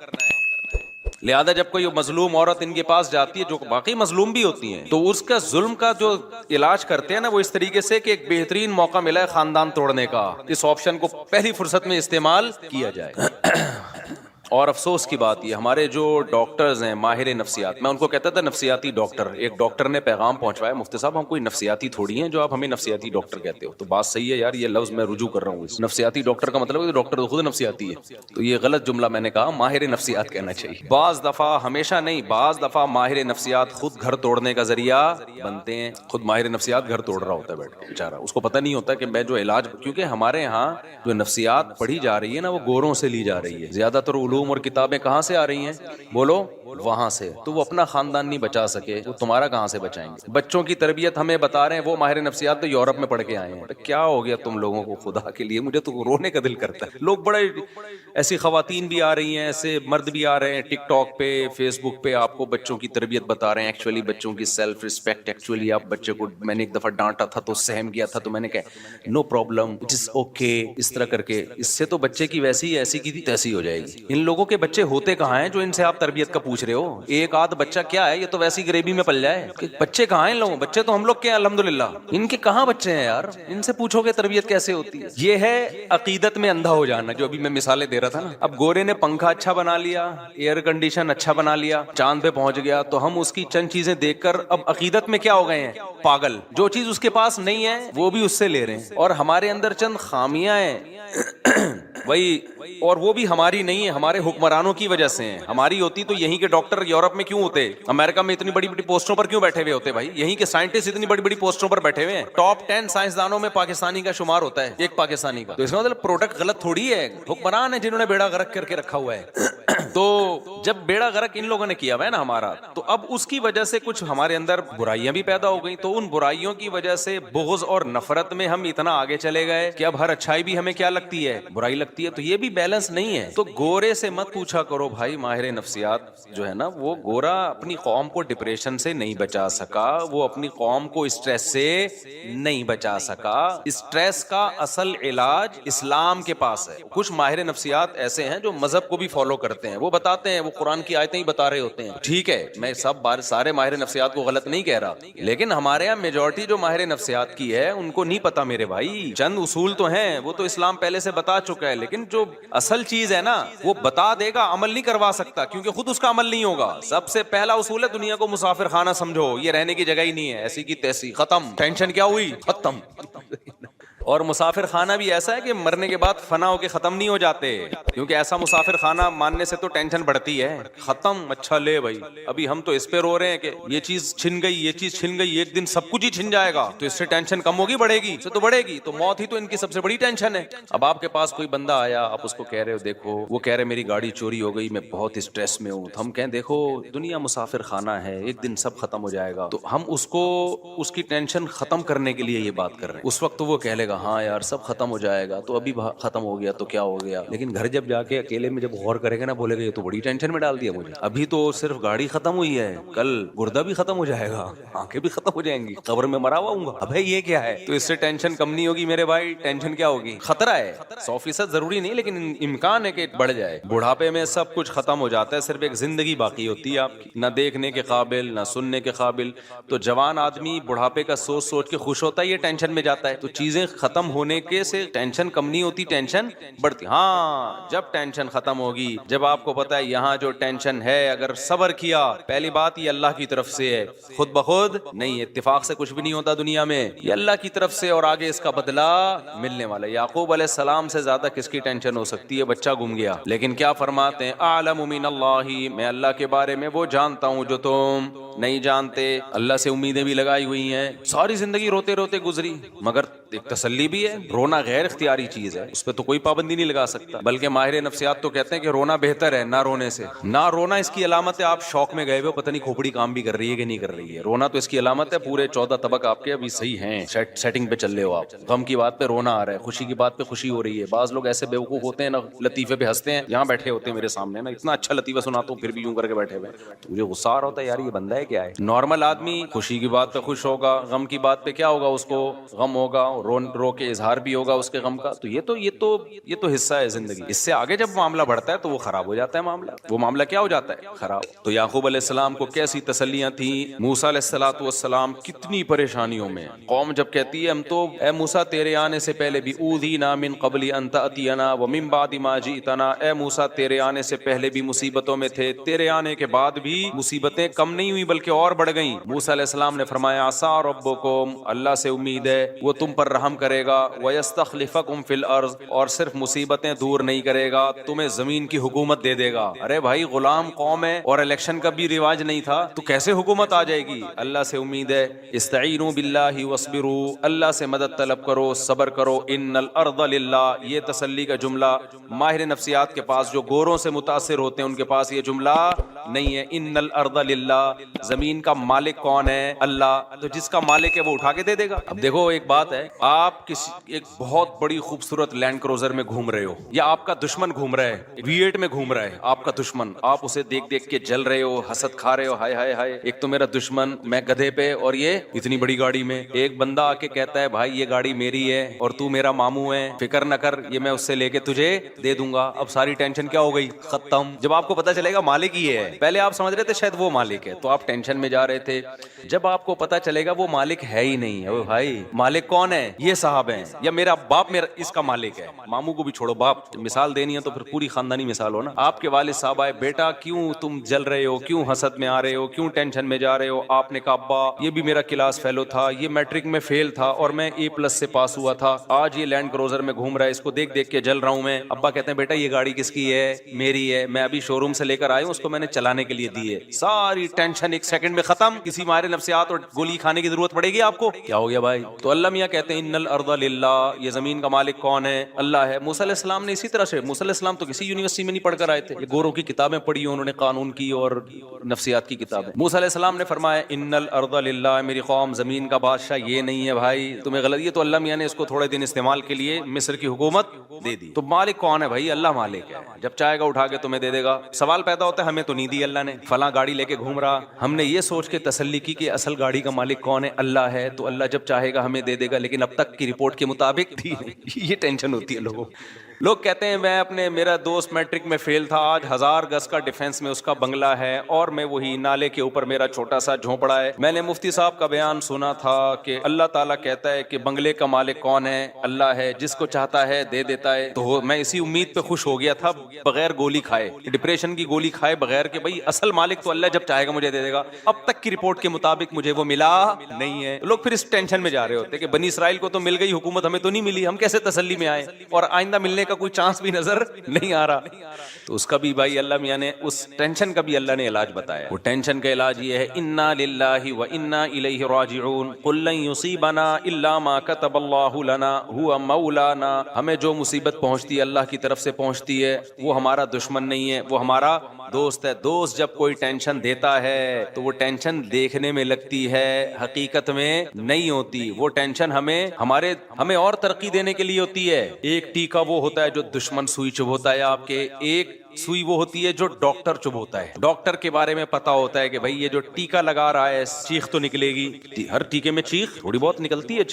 لہذا جب کوئی مظلوم عورت ان کے پاس جاتی ہے, جو باقی مظلوم بھی ہوتی ہیں, تو اس کا ظلم کا جو علاج کرتے ہیں نا, وہ اس طریقے سے کہ ایک بہترین موقع ملا ہے خاندان توڑنے کا, اس آپشن کو پہلی فرصت میں استعمال کیا جائے. اور افسوس کی بات یہ, ہمارے جو ڈاکٹرز ہیں ماہر نفسیات, میں ان کو کہتا تھا نفسیاتی ڈاکٹر. ایک ڈاکٹر نے پیغام پہنچوایا, مفتی صاحب ہم کوئی نفسیاتی تھوڑی ہیں جو آپ ہمیں نفسیاتی ڈاکٹر کہتے ہو. تو بات صحیح ہے یار, یہ لفظ میں رجوع کر رہا ہوں. نفسیاتی ڈاکٹر کا مطلب ہے کہ ڈاکٹر تو خود نفسیاتی ہے, تو یہ غلط جملہ میں نے کہا, ماہر نفسیات کہنا چاہیے. بعض دفعہ, ہمیشہ نہیں, بعض دفعہ ماہر نفسیات خود گھر توڑنے کا ذریعہ بنتے ہیں. خود ماہر نفسیات گھر توڑ رہا ہوتا ہے بیٹھ کے بیچارہ, اس کو پتہ نہیں ہوتا کہ میں جو علاج, کیونکہ ہمارے یہاں جو نفسیات پڑھی جا رہی ہے نا, وہ گوروں سے لی جا رہی ہے. زیادہ تر علوم اور کتابیں کہاں سے آ رہی ہیں بولو؟ وہاں سے. تو وہ اپنا خاندان نہیں بچا سکے, وہ تمہارا کہاں سے بچائیں گے؟ بچوں کی تربیت ہمیں بتا رہے ہیں وہ ماہر نفسیات تو یورپ میں پڑھ کے آئے ہیں. کیا ہو گیا تم لوگوں کو خدا کے لیے؟ مجھے تو رونے کا دل کرتا ہے. لوگ بڑے, ایسی خواتین بھی آ رہی ہیں, ایسے مرد بھی آ رہے ہیں ٹک ٹاک پہ, فیس بک پہ, آپ کو بچوں کی تربیت بتا رہے ہیں. ایکچولی بچوں کی سیلف ریسپیکٹ, ایکچولی آپ بچے کو, میں نے ایک دفعہ ڈانٹا تھا تو سہم گیا تھا, تو میں نے کہا no problem, it is okay, اس طرح کر کے. اس سے تو بچے کی ویسی ایسی کی تھی تیسی ہو جائے گی. ان لوگوں کے بچے ہوتے کہاں ہیں جو ان سے آپ تربیت کا پوچھ رہے ہو؟ ایک آدھ بچہ کیا ہے, یہ تو ویسی گریبی میں پل جائے. بچے کہاں ہیں ان لوگوں؟ بچے تو ہم لوگ کے ہیں الحمدللہ, ان کے کہاں بچے ہیں یار؟ ان سے پوچھو کہ تربیت کیسے ہوتی ہے. یہ ہے عقیدت میں اندھا ہو جانا, جو ابھی میں مثالیں دے رہا تھا نا. اب گورے نے پنکھا اچھا بنا لیا, ایئر کنڈیشن اچھا بنا لیا, چاند پہ پہنچ گیا, تو ہم اس کی چند چیزیں دیکھ کر اب عقیدت میں کیا ہو گئے ہیں؟ پاگل. جو چیز اس کے پاس نہیں ہے وہ بھی اس سے لے رہے ہیں. اور ہمارے اندر چند خامیاں ہیں وہی, اور وہ بھی ہماری نہیں ہے, ہمارے حکمرانوں کی وجہ سے ہیں. ہماری ہوتی تو یہیں کے ڈاکٹر یورپ میں کیوں ہوتے, امریکہ میں اتنی بڑی بڑی پوسٹوں پر کیوں بیٹھے ہوئے ہوتے بھائی؟ یہیں کے سائنٹسٹ اتنی بڑی بڑی پوسٹوں پر بیٹھے ہوئے ہیں. ٹاپ 10 سائنسدانوں میں پاکستانی کا شمار ہوتا ہے, ایک پاکستانی کا. تو اس کا مطلب پروڈکٹ غلط تھوڑی ہے, حکمران ہیں جنہوں نے بیڑا غرق کر کے رکھا ہوا ہے. تو جب بیڑا غرق ان لوگوں نے کیا ہوا ہے نا ہمارا, تو اب اس کی وجہ سے کچھ ہمارے اندر برائیاں بھی پیدا ہو گئیں. تو ان برائیوں کی وجہ سے بغض اور نفرت میں ہم اتنا آگے چلے گئے کہ اب ہر اچھائی بھی ہمیں کیا لگتی ہے؟ برائی لگتی ہے. تو یہ بھی بیلنس نہیں ہے. تو گورے سے مت پوچھا کرو بھائی, ماہر نفسیات جو ہے نا, وہ گورا اپنی قوم کو ڈپریشن سے نہیں بچا سکا, وہ اپنی قوم کو اسٹریس سے نہیں بچا سکا. اسٹریس کا اصل علاج اسلام کے پاس ہے. کچھ ماہر نفسیات ایسے ہیں جو مذہب کو بھی فالو کرتے ہیں, وہ بتاتے ہیں, وہ قرآن کی آیتیں ہی بتا رہے ہوتے ہیں. ٹھیک ہے, میں سارے ماہر نفسیات کو غلط نہیں کہہ رہا, لیکن ہمارے یہاں میجورٹی جو ماہر نفسیات کی ہے ان کو نہیں پتا میرے بھائی. چند اصول تو ہیں, وہ تو اسلام پہلے سے بتا چکا ہے, لیکن جو اصل چیز ہے نا وہ بتا دے گا, عمل نہیں کروا سکتا, کیونکہ خود اس کا عمل نہیں ہوگا. سب سے پہلا اصول ہے دنیا کو مسافر خانہ سمجھو, یہ رہنے کی جگہ ہی نہیں ہے, ایسی کی تیسی, ختم. ٹینشن کیا ہوئی؟ ختم. اور مسافر خانہ بھی ایسا ہے کہ مرنے کے بعد فنا ہو کے ختم نہیں ہو جاتے, کیونکہ ایسا مسافر خانہ ماننے سے تو ٹینشن بڑھتی ہے. ختم, اچھا لے بھائی, ابھی ہم تو اس پہ رو رہے ہیں کہ یہ چیز چھن گئی, یہ چیز چھن گئی, ایک دن سب کچھ ہی چھن جائے گا, تو اس سے ٹینشن کم ہوگی بڑھے گی؟ اس سے تو بڑھے گی. تو موت ہی تو ان کی سب سے بڑی ٹینشن ہے. اب آپ کے پاس کوئی بندہ آیا, آپ اس کو کہہ رہے ہو دیکھو, وہ کہہ رہے میری گاڑی چوری ہو گئی, میں بہت اسٹریس میں ہوں. ہم کہیں دیکھو دنیا مسافر خانہ ہے, ایک دن سب ختم ہو جائے گا. تو ہم اس کو اس کی ٹینشن ختم کرنے کے لیے یہ بات کر رہے ہیں. اس وقت تو وہ کہہ لے گا ہاں یار سب ختم ہو جائے گا, تو ابھی ختم ہو گیا تو کیا ہو گیا, لیکن گھر جب جا کے اکیلے میں جب غور کرے گا نا, بولے گا یہ تو بڑی ٹینشن میں ڈال دیا مجھے. ابھی تو صرف گاڑی ختم ہوئی ہے, کل گردہ بھی ختم ہو جائے گا, آنکھیں بھی ختم ہو جائیں گی, قبر میں مرا ہوا ہوں گا. ابے یہ کیا ہے؟ تو اس سے ٹینشن کم نہیں ہوگی میرے بھائی. ٹینشن کیا ہوگی؟ خطرہ ہے, 100% ضروری نہیں, لیکن امکان ہے کہ بڑھ جائے. بڑھاپے میں سب کچھ ختم ہو جاتا ہے, صرف ایک زندگی باقی ہوتی ہے آپ کی, نہ دیکھنے کے قابل نہ سننے کے قابل. تو جوان آدمی بڑھاپے کا سوچ سوچ کے خوش ہوتا ہے, یہ ٹینشن میں جاتا ہے. تو چیزیں ختم ہونے کے سے ٹینشن کم نہیں ہوتی, ٹینشن بڑھتی. ہاں جب ٹینشن ختم ہوگی, جب آپ کو پتا ہے یہاں جو ٹینشن ہے اگر صبر کیا, پہلی بات یہ اللہ کی طرف سے ہے, خود بخود نہیں, اتفاق سے کچھ بھی نہیں ہوتا دنیا میں, یہ اللہ کی طرف سے, اور آگے اس کا بدلہ ملنے والا ہے. یعقوب علیہ السلام سے زیادہ کس کی ٹینشن ہو سکتی ہے؟ بچہ گم گیا, لیکن کیا فرماتے ہیں, اعلم من اللہ, میں اللہ کے بارے میں وہ جانتا ہوں جو تم نہیں جانتے. اللہ سے امیدیں بھی لگائی ہوئی ہیں, ساری زندگی روتے روتے گزری, مگر ایک تسلی بھی ہے, رونا غیر اختیاری چیز ہے, اس پہ تو کوئی پابندی نہیں لگا سکتا. بلکہ ماہر نفسیات تو کہتے ہیں کہ رونا بہتر ہے نہ رونے سے. نہ رونا اس کی علامت ہے آپ شوق میں گئے ہوئے, پتہ نہیں کھوپڑی کام بھی کر رہی ہے کہ نہیں کر رہی ہے. رونا تو اس کی علامت ہے پورے 14 طبق آپ کے ابھی صحیح ہیں, سیٹنگ پہ چل رہے ہو آپ. غم کی بات پہ رونا آ رہا ہے, خوشی کی بات پہ خوشی ہو رہی ہے. بعض لوگ ایسے بیوقوف ہوتے ہیں نا, لطیفے پہ ہنستے ہیں, یہاں بیٹھے ہوتے ہیں میرے سامنے نا, اتنا اچھا لطیفہ سناتا ہوں پھر بھی یوں کر کے بیٹھے ہوئے, مجھے غصہ آ رہا ہوتا ہے یار یہ بندہ ہے کیا ہے. نارمل آدمی خوشی کی بات پہ خوش ہوگا, غم کی بات پہ کیا ہوگا, اس کو غم ہوگا, رو کے اظہار بھی ہوگا اس کے غم کا. تو یہ تو حصہ ہے زندگی. اس سے آگے جب معاملہ بڑھتا ہے تو وہ خراب ہو جاتا ہے معاملہ. وہ معاملہ کیا ہو جاتا ہے؟ خراب. تو یعقوب علیہ السلام کو کیسی تسلیاں تھیں, موسیٰ علیہ الصلوۃ والسلام کتنی پریشانیوں میں. قوم جب کہتی ہے ہم تو اے موسیٰ تیرے آنے سے پہلے بھی اوذینا من قبل ان تأتینا ومن بعد ما جئتنا, اے موسیٰ تیرے آنے سے پہلے بھی مصیبتوں میں تھے, تیرے آنے کے بعد بھی مصیبتیں کم نہیں ہوئی بلکہ اور بڑھ گئیں. موسیٰ علیہ السلام نے فرمایا عسیٰ ربکم, اللہ سے امید ہے وہ تم پر رحم کرے گا, ویستخلفکم فی الارض, اور صرف مصیبتیں دور نہیں کرے گا, تمہیں زمین کی حکومت دے دے گا. ارے بھائی غلام قوم ہے اور الیکشن کا بھی رواج نہیں تھا, تو کیسے حکومت آ جائے گی؟ اللہ سے امید ہے. استعینوا باللہ واصبروا, اللہ سے مدد طلب کرو, صبر کرو. ان الارض للہ, یہ تسلی کا جملہ ماہر نفسیات کے پاس جو گوروں سے متاثر ہوتے ہیں ان کے پاس یہ جملہ نہیں ہے. ان الارض للہ, زمین کا مالک کون ہے؟ اللہ. تو جس کا مالک ہے وہ اٹھا کے دے دے گا. اب دیکھو ایک بات ہے, آپ کسی ایک بہت بڑی خوبصورت لینڈ کروزر میں گھوم رہے ہو, یا آپ کا دشمن گھوم رہا ہے V8 میں گھوم رہا ہے, آپ کا دشمن, آپ اسے دیکھ دیکھ کے جل رہے ہو, حسد کھا رہے ہو, ہائے ہائے ہائے ایک تو میرا دشمن, میں گدھے پہ اور یہ اتنی بڑی گاڑی میں. ایک بندہ آ کے کہتا ہے بھائی یہ گاڑی میری ہے اور تو میرا ماموں ہے, فکر نہ کر یہ میں اس سے لے کے تجھے دے دوں گا. اب ساری ٹینشن کیا ہو گئی؟ ختم. جب آپ کو پتا چلے گا مالک یہ ہے, پہلے آپ سمجھ رہے تھے شاید وہ مالک ہے تو آپ ٹینشن میں جا رہے تھے, جب آپ کو پتا چلے گا وہ مالک ہے ہی نہیں ہے, بھائی مالک کون ہے؟ یہ صاحب ہیں, یا میرا باپ میرا اس کا مالک ہے. ماموں کو بھی چھوڑو, باپ مثال دینی ہے تو پھر پوری خاندانی مثال ہو نا. آپ کے والد صاحب آئے, بیٹا کیوں تم جل رہے ہو, کیوں حسد میں آ رہے ہو, کیوں ٹینشن میں جا رہے ہو؟ آپ نے کہا ابا یہ بھی میرا کلاس فیلو تھا, یہ میٹرک میں فیل تھا اور میں A+ سے پاس ہوا تھا, آج یہ لینڈ کروزر میں گھوم رہا ہے, اس کو دیکھ دیکھ کے جل رہا ہوں میں. ابا کہتے ہیں بیٹا یہ گاڑی کس کی ہے؟ میری ہے, میں ابھی شو روم سے لے کر آیا ہوں, اس کو میں نے چلانے کے لیے دی ہے. ساری ٹینشن ایک سیکنڈ میں ختم. کسی ماہر نفسیات اور گولی کھانے کی ضرورت پڑے گی آپ کو؟ کیا ہو گیا بھائی؟ تو اللہ میاں کہتے ہیں ان الارض للہ, یہ زمین کا مالک کون ہے؟ اللہ ہے. موسیٰ علیہ السلام نے اسی طرح سے, موسیٰ علیہ السلام تو کسی یونیورسٹی میں نہیں پڑھ کر آئے تھے, یہ گوروں کی کتابیں پڑھی, انہوں نے قانون کی اور نفسیات کی کتابیں. موسیٰ علیہ السلام نے فرمایا ان الارض للہ, میری قوم زمین کا بادشاہ یہ نہیں ہے بھائی, تمہیں غلط. یہ تو اللہ میاں نے اس کو تھوڑے دن استعمال کے لیے مصر کی حکومت دے دی. تو مالک کون ہے بھائی؟ اللہ مالک ہے, جب چاہے گا اٹھا کے تمہیں دے دے گا. سوال پیدا ہوتا ہے ہمیں تو نہیں دی اللہ نے, فلاں گاڑی لے کے گھوم رہا, ہم نے یہ سوچ کے تسلی کی کہ اصل گاڑی کا مالک کون ہے؟ اللہ ہے. تو اللہ جب چاہے گا ہمیں دے دے گا, لیکن اب تک کی رپورٹ کے مطابق دی نہیں. یہ ٹینشن ہوتی ہے لوگوں. لوگ کہتے ہیں میں اپنے میرا دوست میٹرک میں فیل تھا, آج 1000 گز کا ڈیفنس میں اس کا بنگلہ ہے اور میں وہی نالے کے اوپر میرا چھوٹا سا جھونپڑا ہے. میں نے مفتی صاحب کا بیان سنا تھا کہ اللہ تعالیٰ کہتا ہے کہ بنگلے کا مالک کون ہے؟ اللہ ہے, جس کو چاہتا ہے دے دیتا ہے. تو میں اسی امید پہ خوش ہو گیا تھا بغیر گولی کھائے, ڈپریشن کی گولی کھائے بغیر, کہ بھائی اصل مالک تو اللہ جب چاہے گا مجھے دے دے گا. اب تک کی رپورٹ کے مطابق مجھے وہ ملا نہیں ہے. لوگ پھر اس ٹینشن میں جا رہے ہوتے کہ بنی اسرائیل کو تو مل گئی حکومت, ہمیں تو نہیں ملی, ہم کیسے تسلی میں آئے, اور آئندہ ملنے کا کوئی چانس بھی نظر نہیں آ رہا. تو اس کا بھی بھائی اللہ میاں نے اس ٹینشن کا بھی اللہ نے علاج بتایا. وہ ٹینشن کا علاج یہ ہے, انا للہ و انا الیہ راجعون قل لن یصیبنا الا ما کتب اللہ لنا هو مولانا. ہمیں جو مصیبت پہنچتی ہے اللہ کی طرف سے پہنچتی ہے, وہ ہمارا دشمن نہیں ہے, وہ ہمارا دوست ہے. دوست جب کوئی ٹینشن دیتا ہے تو وہ ٹینشن دیکھنے میں لگتی ہے, حقیقت میں نہیں ہوتی. وہ ٹینشن ہمیں اور ترقی دینے کے لیے ہوتی ہے. ایک ٹیکا وہ ہوتا ہے جو دشمن سوئی چبھوتا ہے آپ کے, ایک سوئی وہ ہوتی ہے جو ڈاکٹر چبھوتا ہے. ڈاکٹر کے بارے میں پتا ہوتا ہے کہ بھائی یہ جو ٹیکا لگا رہا ہے چیخ تو نکلے گی, ہر ٹیکے میں چیخ تھوڑی بہت نکلتی ہے,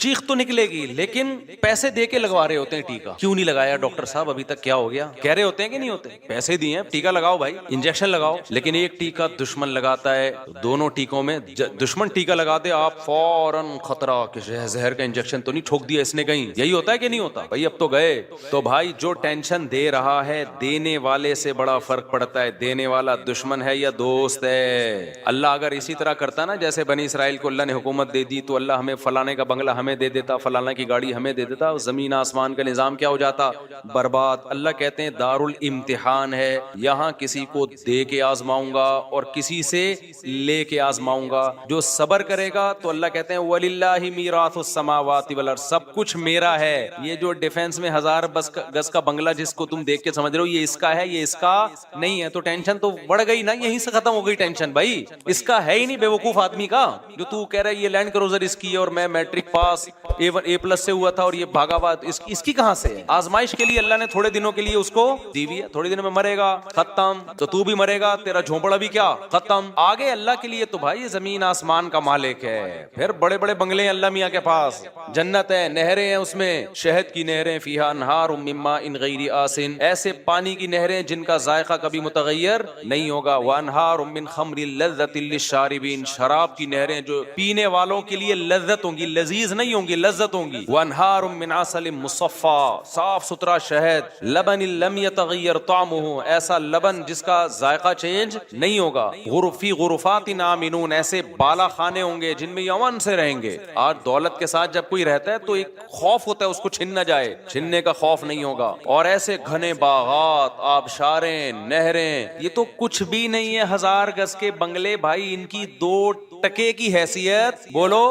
چیخ تو نکلے گی, لیکن پیسے دے کے لگوا رہے ہوتے ہیں ٹیکا. کیوں نہیں لگایا ڈاکٹر صاحب ابھی تک, کیا ہو گیا؟ کہہ رہے ہوتے ہیں کہ نہیں ہوتے, پیسے دیے ہیں ٹیکا لگاؤ بھائی, انجیکشن لگاؤ. لیکن ایک ٹیکا دشمن لگاتا ہے, دونوں ٹیکوں میں دشمن ٹیکا لگا دے آپ فوراً خطرہ کہ زہر کا انجیکشن تو نہیں ٹھوک دیا اس نے کہیں. یہی ہوتا ہے کہ نہیں ہوتا بھائی؟ اب تو گئے. تو بھائی جو ٹینشن دے رہا ہے, دینے والے سے بڑا فرق پڑتا ہے دینے والا دشمن ہے یا دوست ہے. اللہ اگر اسی طرح کرتا نا جیسے بنی اسرائیل کو اللہ نے حکومت دے دی, تو اللہ ہمیں فلانے کا بنگلہ ہمیں دے دیتا, فلانے کی گاڑی ہمیں دے دیتا, زمین آسمان کا نظام کیا ہو جاتا؟ برباد. اللہ کہتے ہیں دار الامتحان ہے, یہاں کسی کو دے کے آزماؤں گا اور کسی سے لے کے آزماؤں گا. جو صبر کرے گا تو اللہ کہتے ہیں وَلِلَّهِ مِيرَاثُ السَّمَاوَاتِ وَالْأَرْضِ, سب کچھ میرا ہے. یہ جو ڈیفنس میں 1000 گز کا بنگلہ جس کو تم دیکھ کے سمجھ رہے ہو یہ اس کا ہے, یہ اس کا نہیں ہے, تو ٹینشن تو بڑھ گئی نا, یہیں سے ختم ہو گئی ٹینشن. بھائی اس کا ہے ہی نہیں, بیوقوف آدمی کا. جو تو کہہ رہا ہے یہ لینڈ کروزر اس کی ہے اور میں میٹرک پاس A+ سے ہوا تھا اور یہ بھاگا ہوا, اس کی کہاں سے ہے؟ آزمائش کے لیے اللہ نے تھوڑے دنوں کے لیے اس کو دی ہوئی ہے, تھوڑے دنوں میں مرے گا, ختم. تو تو بھی مرے گا, تیرا جھونپڑا بھی کیا, ختم. آگے اللہ کے لیے تو بھائی زمین آسمان کا مالک ہے, پھر بڑے بڑے بنگلے ہیں اللہ میاں کے پاس, جنت ہے, نہریں ہیں اس میں, شہد کی نہریں, فیہا انہار من ماء غیر آسن, ایسے پانی کی نہریں جن کا ذائقہ کبھی متغیر نہیں ہوگا. وانہار من خمر لذۃ للشاربین, شراب کی نہریں جو پینے والوں کے لیے لذت ہوں گی, لذیذ نہیں ہوں گی, لذت ہوں گی. وانہار من عسل مصفا, صاف ستھرا شہد. لبن لم یتغیر طعمہ, ایسا لبن جس کا ذائقہ چینج نہیں ہوگا. غرفی غرفات آمنون, ایسے بالا خانے ہوں گے جن میں یہ امن سے رہیں گے. آج دولت کے ساتھ جب کوئی رہتا ہے تو ایک خوف ہوتا ہے اس کو چھن نہ جائے, چھننے کا خوف نہیں ہوگا. اور ایسے گھنے باغات, آبشاریں, نہریں, یہ تو کچھ بھی نہیں ہے. 1000 گز کے بنگلے بھائی, ان کی 2 ٹکے کی حیثیت بولو